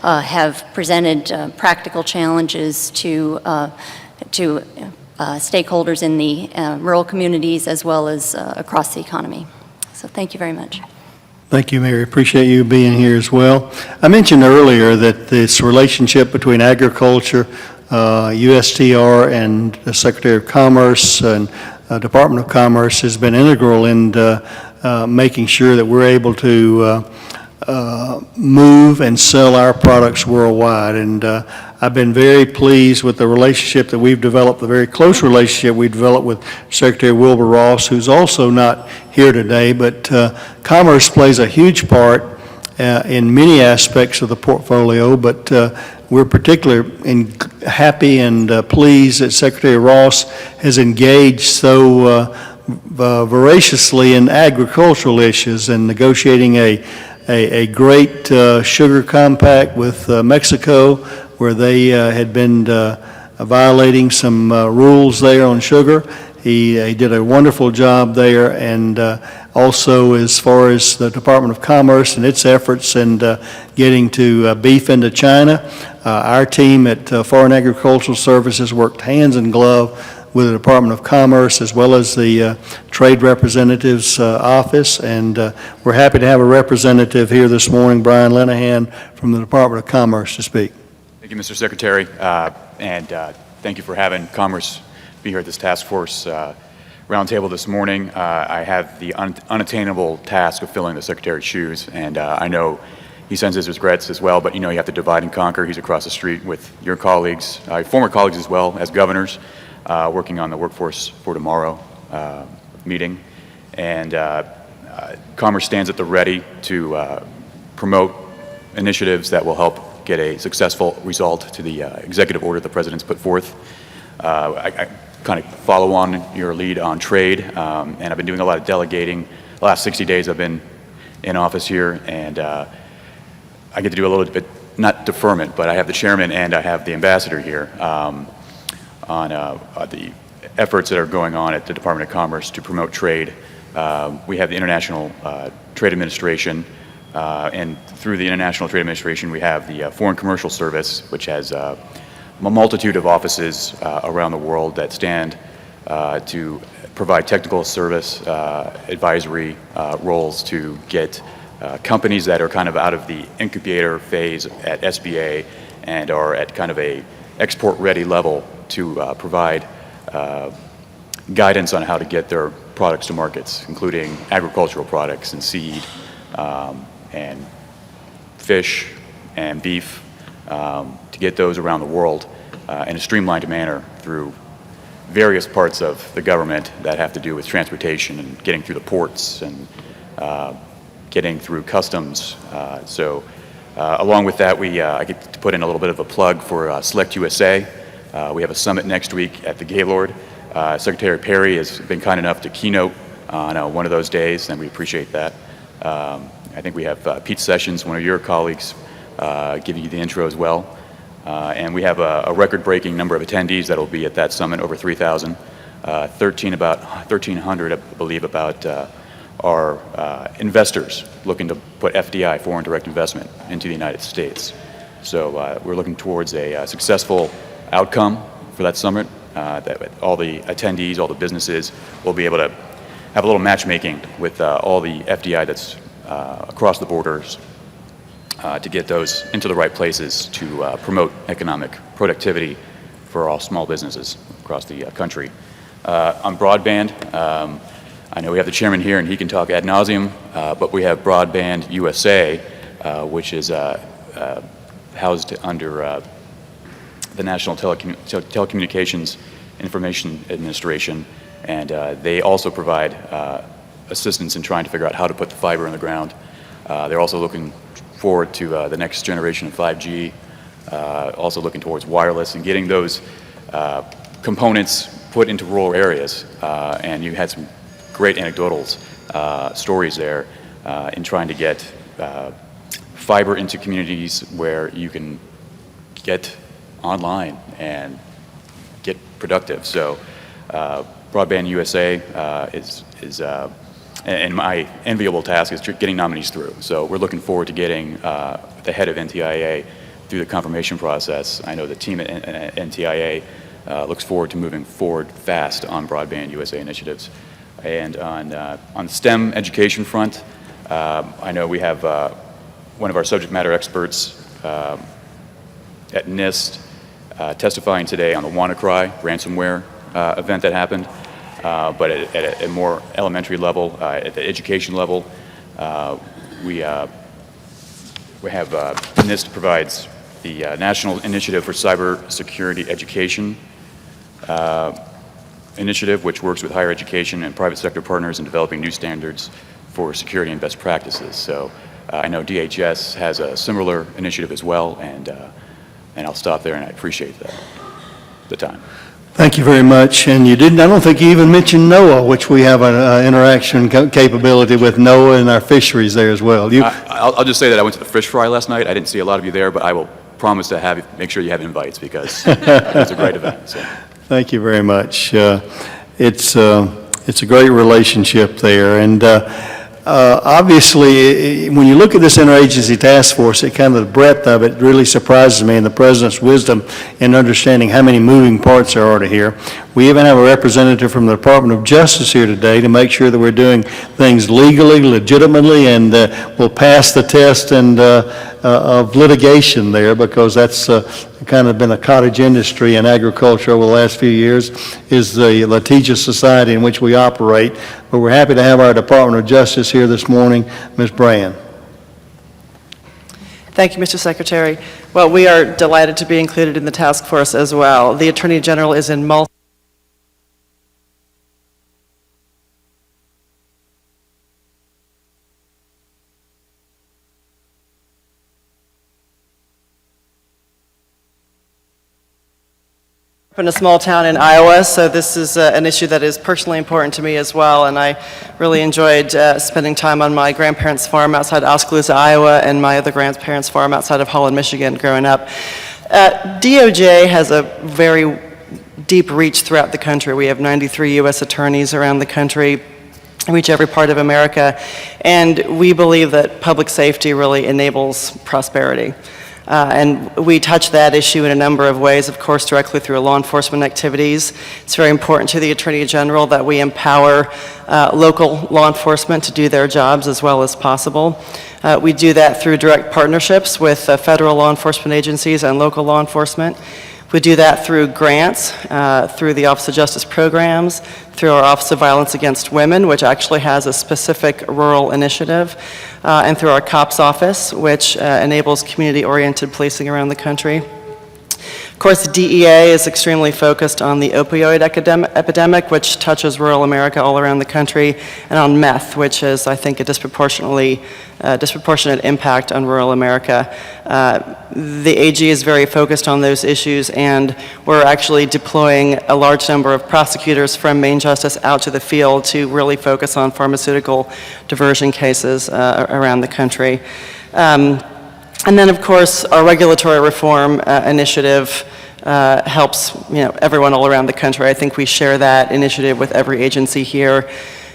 have presented practical challenges to stakeholders in the rural communities as well as across the economy. So thank you very much. Thank you, Mary. Appreciate you being here as well. I mentioned earlier that this relationship between agriculture, USTR, and the Secretary of Commerce and Department of Commerce has been integral in making sure that we're able to move and sell our products worldwide. And I've been very pleased with the relationship that we've developed, the very close relationship we developed with Secretary Wilbur Ross, who's also not here today, but commerce plays a huge part in many aspects of the portfolio, but we're particularly happy and pleased that Secretary Ross has engaged so voraciously in agricultural issues and negotiating a great sugar compact with Mexico, where they had been violating some rules there on sugar. He did a wonderful job there, and also as far as the Department of Commerce and its efforts in getting to beef into China, our team at Foreign Agricultural Services worked hands in glove with the Department of Commerce as well as the Trade Representative's office, and we're happy to have a representative here this morning, Brian Linehan from the Department of Commerce, to speak. Thank you, Mr. Secretary, and thank you for having Commerce be here at this task force roundtable this morning. I have the unattainable task of filling the Secretary's shoes, and I know he sends his regrets as well, but you know you have to divide and conquer. He's across the street with your colleagues, former colleagues as well as governors, working on the Workforce for Tomorrow meeting, and Commerce stands at the ready to promote initiatives that will help get a successful result to the executive order the President's put forth. I kind of follow on your lead on trade, and I've been doing a lot of delegating. The last 60 days I've been in office here, and I get to do a little bit, not deferment, but I have the chairman and I have the ambassador here on the efforts that are going on at the Department of Commerce to promote trade. We have the International Trade Administration, and through the International Trade Administration we have the Foreign Commercial Service, which has a multitude of offices around the world that stand to provide technical service, advisory roles to get companies that are kind of out of the incubator phase at SBA and are at kind of a export-ready level to provide guidance on how to get their products to markets, including agricultural products and seed and fish and beef, to get those around the world. in a streamlined manner through various parts of the government that have to do with transportation and getting through the ports and getting through customs. Along with that, I get to put in a little bit of a plug for Select USA. We have a summit next week at the Gaylord. Secretary Perry has been kind enough to keynote on one of those days, and we appreciate that. I think we have Pete Sessions, one of your colleagues, giving you the intro as well. And we have a record-breaking number of attendees that will be at that summit, over 3,000. 1,300, I believe, about our investors looking to put FDI, foreign direct investment, into the United States. So we're looking towards a successful outcome for that summit, that all the attendees, all the businesses will be able to have a little matchmaking with all the FDI that's across the borders to get those into the right places to promote economic productivity for all small businesses across the country. On broadband, I know we have the chairman here and he can talk ad nauseum, but we have Broadband USA, which is housed under the National Telecommunications Information Administration, and they also provide assistance in trying to figure out how to put the fiber in the ground. They're also looking forward to the next generation of 5G, also looking towards wireless and getting those components put into rural areas. And you had some great anecdotal stories there in trying to get fiber into communities where you can get online and get productive. So Broadband USA is and my enviable task is getting nominees through. So we're looking forward to getting the head of NTIA through the confirmation process. I know the team at NTIA looks forward to moving forward fast on Broadband USA initiatives. And on the STEM education front, I know we have one of our subject matter experts at NIST testifying today on the WannaCry ransomware event that happened. But at a more elementary level, at the education level, we have NIST provides the National Initiative for Cybersecurity Education initiative, which works with higher education and private sector partners in developing new standards for security and best practices. So I know DHS has a similar initiative as well, and I'll stop there, and I appreciate the time. Thank you very much. And I don't think you even mentioned NOAA, which we have an interaction capability with NOAA and our fisheries there as well. I'll just say that I went to the fish fry last night. I didn't see a lot of you there, but I will promise to make sure you have invites because it's a great event. So. Thank you very much. It's a great relationship there. And obviously, when you look at this interagency task force, the breadth of it really surprises me, and the President's wisdom in understanding how many moving parts there are to here. We even have a representative from the Department of Justice here today to make sure that we're doing things legally, legitimately, and we'll pass the test of litigation there, because that's kind of been a cottage industry in agriculture over the last few years, is the litigious society in which we operate. But we're happy to have our Department of Justice here this morning. Ms. Brand. Thank you, Mr. Secretary. Well, we are delighted to be included in the task force as well. The Attorney General is in in a small town in Iowa, so this is an issue that is personally important to me as well, and I really enjoyed spending time on my grandparents' farm outside Oskaloosa, Iowa, and my other grandparents' farm outside of Holland, Michigan, growing up. DOJ has a very deep reach throughout the country. We have 93 U.S. attorneys around the country, reach every part of America, and we believe that public safety really enables prosperity. And we touch that issue in a number of ways, of course, directly through law enforcement activities. It's very important to the Attorney General that we empower local law enforcement to do their jobs as well as possible. We do that through direct partnerships with federal law enforcement agencies and local law enforcement. We do that through grants, through the Office of Justice programs, through our Office of Violence Against Women, which actually has a specific rural initiative, and through our COPS office, which enables community-oriented policing around the country. Of course, DEA is extremely focused on the opioid epidemic, which touches rural America all around the country, and on meth, which is, I think, a disproportionate impact on rural America. The AG is very focused on those issues, and we're actually deploying a large number of prosecutors from Main Justice out to the field to really focus on pharmaceutical diversion cases around the country. And then, of course, our regulatory reform initiative helps everyone all around the country. I think we share that initiative with every agency here.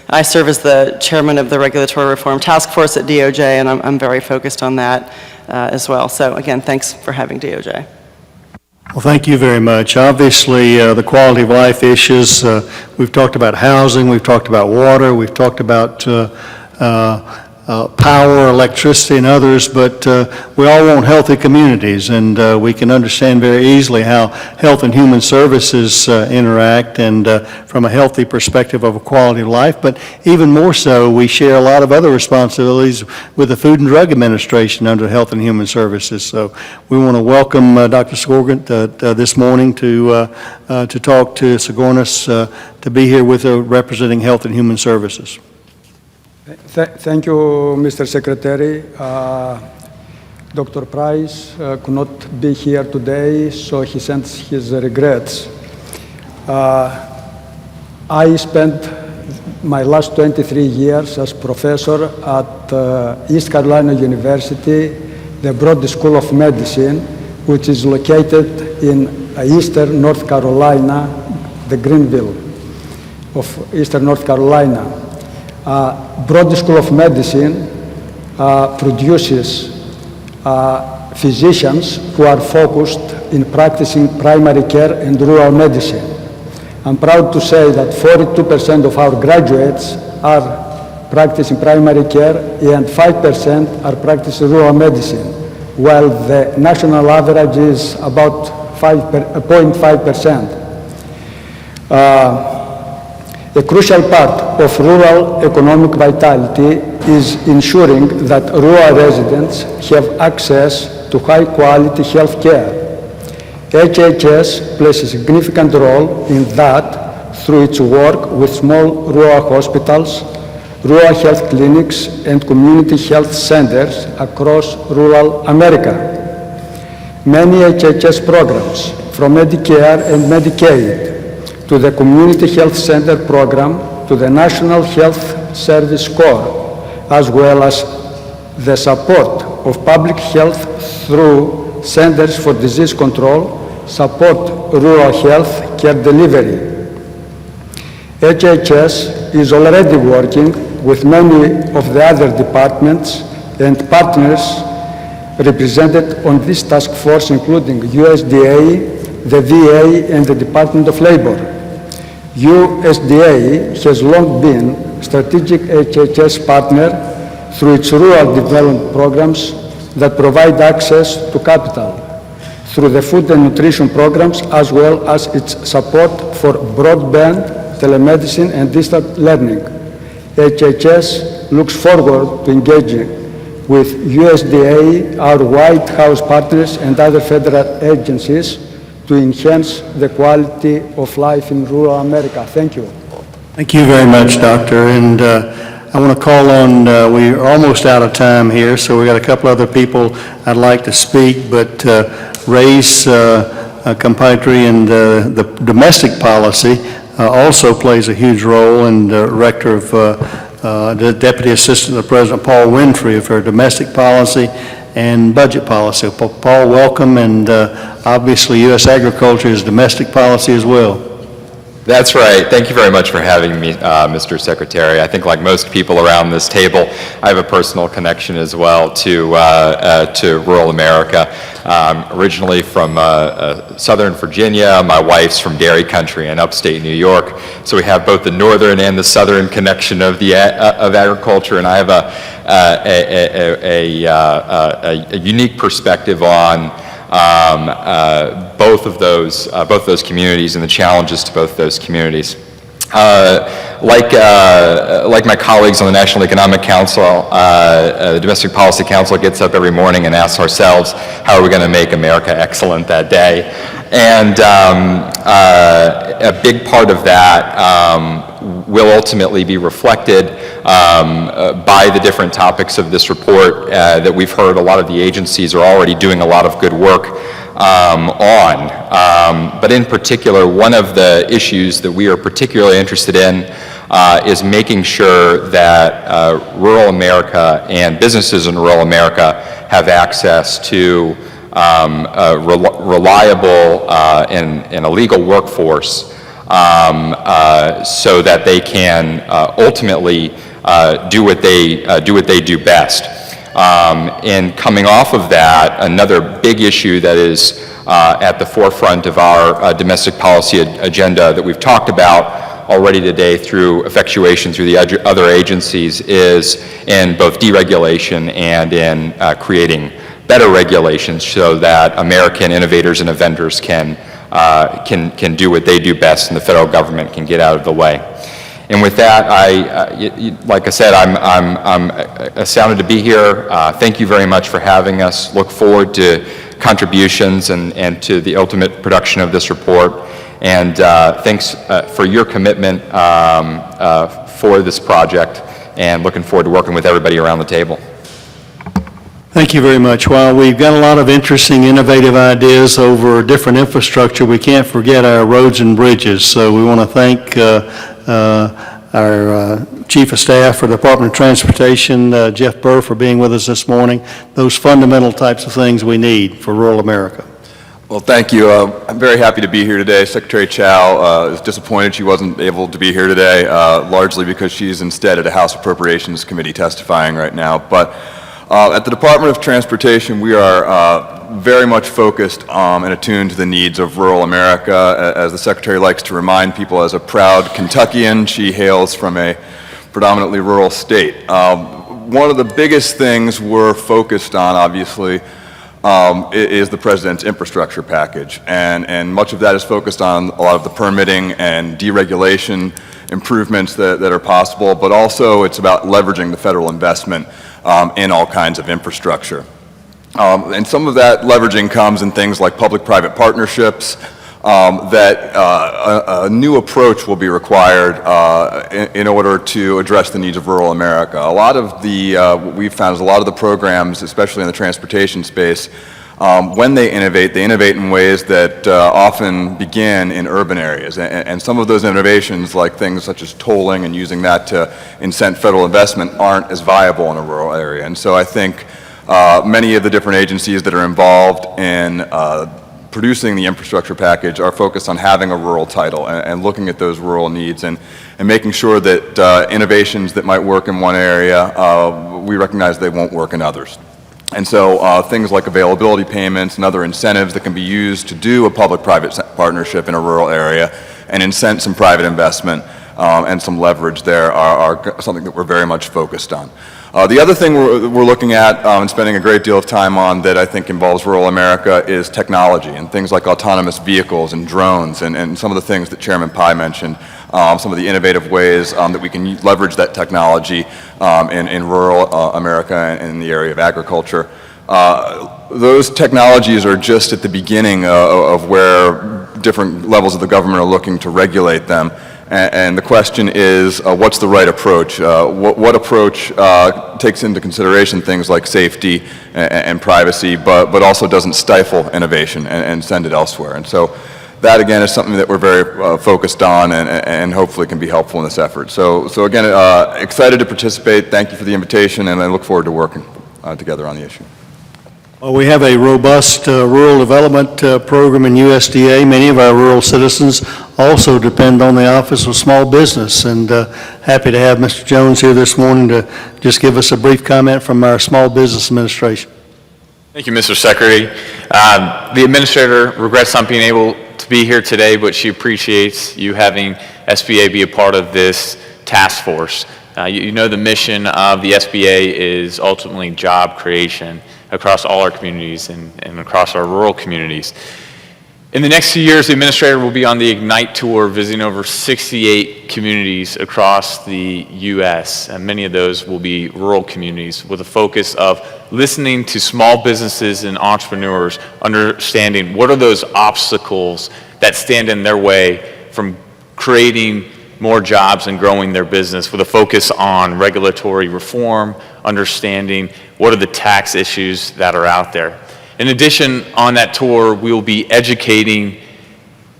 I serve as the chairman of the Regulatory Reform Task Force at DOJ, and I'm very focused on that as well. So again, thanks for having DOJ. Well, thank you very much. Obviously, the quality of life issues, we've talked about housing, we've talked about water, we've talked about power, electricity, and others, but we all want healthy communities, and we can understand very easily how health and human services interact, and from a healthy perspective of a quality of life, but even more so, we share a lot of other responsibilities with the Food and Drug Administration under Health and Human Services. So we want to welcome Dr. Sigorgant this morning to talk to Sigornis, to be here with representing Health and Human Services. Thank you, Mr. Secretary. Dr. Price could not be here today, so he sends his regrets. I spent my last 23 years as professor at East Carolina University, the Broad School of Medicine, which is located in eastern North Carolina, the Greenville of eastern North Carolina. Broad School of Medicine produces physicians who are focused in practicing primary care and rural medicine. I'm proud to say that 42% of our graduates are practicing primary care and 5% are practicing rural medicine, while the national average is about 0.5%. A crucial part of rural economic vitality is ensuring that rural residents have access to high-quality health care. HHS plays a significant role in that through its work with small rural hospitals, rural health clinics, and community health centers across rural America. Many HHS programs, from Medicare and Medicaid, to the Community Health Center program, to the National Health Service Corps, as well as the support of public health through Centers for Disease Control, support rural health care delivery. HHS is already working with many of the other departments and partners represented on this task force, including USDA, the VA, and the Department of Labor. USDA has long been strategic HHS partner through its rural development programs that provide access to capital, through the food and nutrition programs, as well as its support for broadband, telemedicine, and distance learning. HHS looks forward to engaging with USDA, our White House partners, and other federal agencies to enhance the quality of life in rural America. Thank you. Thank you very much, Doctor. And I want to call on, we're almost out of time here, so we got a couple other people I'd like to speak, but race, compadre, and the domestic policy also plays a huge role, and Director of the Deputy Assistant to President Paul Winfrey for domestic policy and budget policy. Paul, welcome, and obviously U.S. agriculture is domestic policy as well. That's right. Thank you very much for having me, Mr. Secretary. I think like most people around this table, I have a personal connection as well to rural America. Originally from Southern Virginia, my wife's from dairy country in upstate New York, so we have both the northern and the southern connection of agriculture, and I have a unique perspective on both those communities and the challenges to both those communities. Like my colleagues on the National Economic Council, the Domestic Policy Council gets up every morning and asks ourselves, how are we going to make America excellent that day? And a big part of that will ultimately be reflected by the different topics of this report that we've heard a lot of the agencies are already doing a lot of good work on. But in particular, one of the issues that we are particularly interested in is making sure that rural America and businesses in rural America have access to a reliable and a legal workforce so that they can ultimately do what they do best. And coming off of that, another big issue that is at the forefront of our domestic policy agenda that we've talked about already today through effectuation through the other agencies is in both deregulation and in creating better regulations so that American innovators and inventors can do what they do best and the federal government can get out of the way. And with that, like I said, I'm astounded to be here. Thank you very much for having us. Look forward to contributions and to the ultimate production of this report. And thanks for your commitment for this project, and looking forward to working with everybody around the table. Thank you very much. While we've got a lot of interesting, innovative ideas over different infrastructure, we can't forget our roads and bridges. So we want to thank our Chief of Staff for the Department of Transportation, Jeff Burr, for being with us this morning. Those fundamental types of things we need for rural America. Well, thank you. I'm very happy to be here today. Secretary Chow is disappointed she wasn't able to be here today, largely because she's instead at a House Appropriations Committee testifying right now. But at the Department of Transportation, we are very much focused and attuned to the needs of rural America. As the Secretary likes to remind people, as a proud Kentuckian, she hails from a predominantly rural state. One of the biggest things we're focused on, obviously, is the President's infrastructure package. And much of that is focused on a lot of the permitting and deregulation improvements that are possible, but also it's about leveraging the federal investment in all kinds of infrastructure. And some of that leveraging comes in things like public-private partnerships, that a new approach will be required in order to address the needs of rural America. A lot of the, what we've found is a lot of the programs, especially in the transportation space, when they innovate in ways that often begin in urban areas. And some of those innovations, like things such as tolling and using that to incent federal investment, aren't as viable in a rural area. And so I think many of the different agencies that are involved in producing the infrastructure package are focused on having a rural title and looking at those rural needs and making sure that innovations that might work in one area, we recognize they won't work in others. And so things like availability payments and other incentives that can be used to do a public-private partnership in a rural area and incent some private investment and some leverage there are something that we're very much focused on. The other thing we're looking at and spending a great deal of time on that I think involves rural America is technology and things like autonomous vehicles and drones and some of the things that Chairman Pai mentioned, some of the innovative ways that we can leverage that technology in rural America and in the area of agriculture. Those technologies are just at the beginning of where different levels of the government are looking to regulate them. And the question is, what's the right approach? What approach takes into consideration things like safety and privacy, but also doesn't stifle innovation and send it elsewhere? And so that, again, is something that we're very focused on and hopefully can be helpful in this effort. So again, excited to participate. Thank you for the invitation, and I look forward to working together on the issue. Well, we have a robust rural development program in USDA. Many of our rural citizens also depend on the Office of Small Business, and happy to have Mr. Jones here this morning to just give us a brief comment from our Small Business Administration. Thank you, Mr. Secretary. The Administrator regrets not being able to be here today, but she appreciates you having SBA be a part of this task force. You know the mission of the SBA is ultimately job creation across all our communities and across our rural communities. In the next few years, the Administrator will be on the Ignite Tour, visiting over 68 communities across the U.S., and many of those will be rural communities, with a focus of listening to small businesses and entrepreneurs, understanding what are those obstacles that stand in their way from creating more jobs and growing their business, with a focus on regulatory reform, understanding what are the tax issues that are out there. In addition, on that tour, we will be educating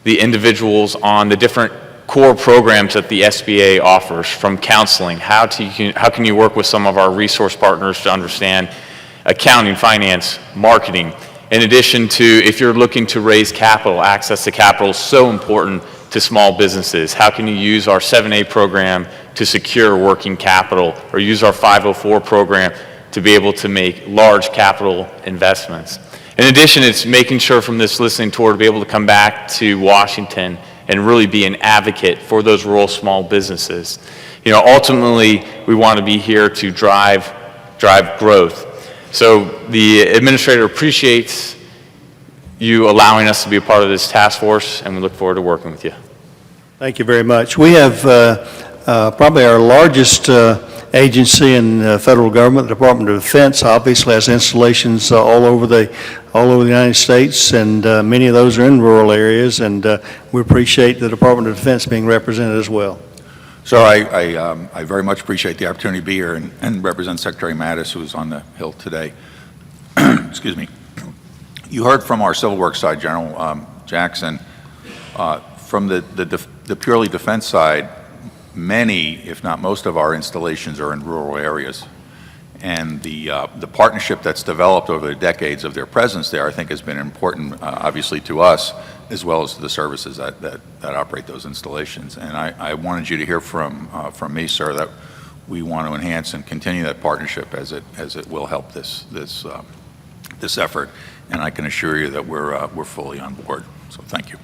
the individuals on the different core programs that the SBA offers, from counseling, how can you work with some of our resource partners to understand accounting, finance, marketing. In addition to, if you're looking to raise capital, access to capital is so important to small businesses. How can you use our 7A program to secure working capital, or use our 504 program to be able to make large capital investments? In addition, it's making sure from this listening tour to be able to come back to Washington and really be an advocate for those rural small businesses. You know, ultimately, we want to be here to drive growth. So the administrator appreciates you allowing us to be a part of this task force, and we look forward to working with you. Thank you very much. We have probably our largest agency in federal government. The Department of Defense obviously has installations all over the United States, and many of those are in rural areas, and we appreciate the Department of Defense being represented as well. So I very much appreciate the opportunity to be here and represent Secretary Mattis, who is on the Hill today. Excuse me. You heard from our Civil Works side, General Jackson. From the purely defense side, many, if not most, of our installations are in rural areas. And the partnership that's developed over the decades of their presence there, I think, has been important, obviously, to us, as well as to the services that operate those installations. And I wanted you to hear from me, sir, that we want to enhance and continue that partnership as it will help this effort. And I can assure you that we're fully on board. So thank you.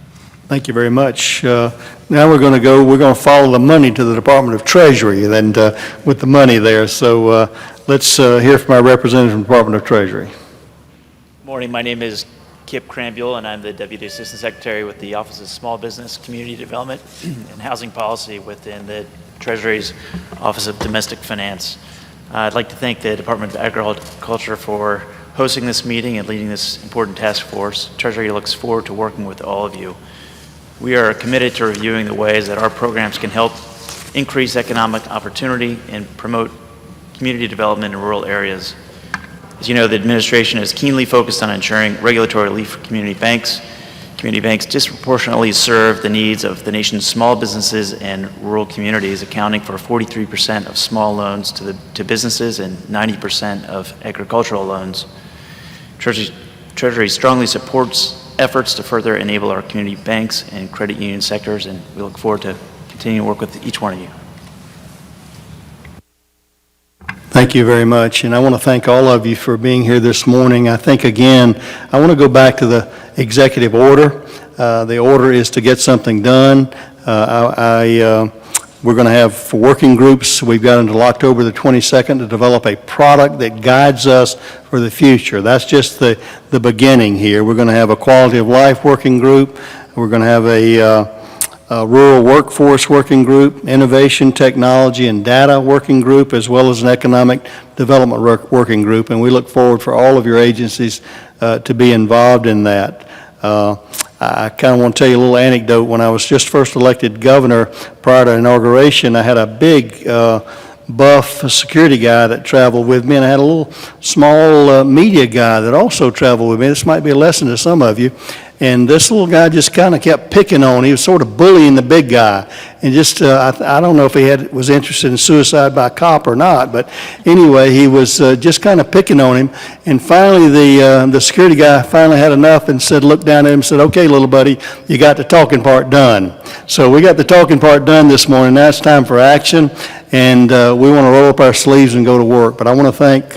Thank you very much. Now we're going to follow the money to the Department of Treasury, and with the money there. So let's hear from our representative from the Department of Treasury. Good morning. My name is Kip Cranbuell, and I'm the Deputy Assistant Secretary with the Office of Small Business, Community Development, and Housing Policy within the Treasury's Office of Domestic Finance. I'd like to thank the Department of Agriculture for hosting this meeting and leading this important task force. Treasury looks forward to working with all of you. We are committed to reviewing the ways that our programs can help increase economic opportunity and promote community development in rural areas. As you know, the administration is keenly focused on ensuring regulatory relief for community banks. Community banks disproportionately serve the needs of the nation's small businesses and rural communities, accounting for 43% of small loans to businesses and 90% of agricultural loans. Treasury strongly supports efforts to further enable our community banks and credit union sectors, and we look forward to continuing to work with each one of you. Thank you very much, and I want to thank all of you for being here this morning. I think, again, I want to go back to the executive order. The order is to get something done. We're going to have working groups. We've got until October the 22nd to develop a product that guides us for the future. That's just the beginning here. We're going to have a quality of life working group. We're going to have a rural workforce working group, innovation, technology, and data working group, as well as an economic development working group. And we look forward for all of your agencies to be involved in that. I kind of want to tell you a little anecdote. When I was just first elected governor prior to inauguration, I had a big buff security guy that traveled with me, and I had a little small media guy that also traveled with me. This might be a lesson to some of you. And this little guy just kind of kept picking on him. He was sort of bullying the big guy. And just, I don't know if he was interested in suicide by cop or not, but anyway, he was just kind of picking on him. And finally, the security guy finally had enough and said, looked down at him and said, okay, little buddy, you got the talking part done. So we got the talking part done this morning. Now it's time for action. And we want to roll up our sleeves and go to work. But I want to thank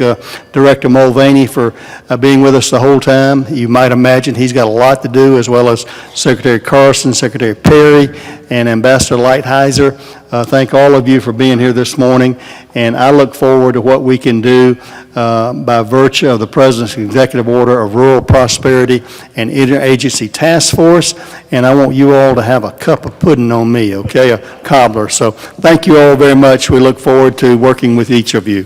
Director Mulvaney for being with us the whole time. You might imagine he's got a lot to Perdue, as well as Secretary Carson, Secretary Perry, and Ambassador Lighthizer. Thank all of you for being here this morning, and I look forward to what we can do by virtue of the President's Executive Order of Rural Prosperity and Interagency Task Force, and I want you all to have a cup of pudding on me, okay, a cobbler. So thank you all very much. We look forward to working with each of you.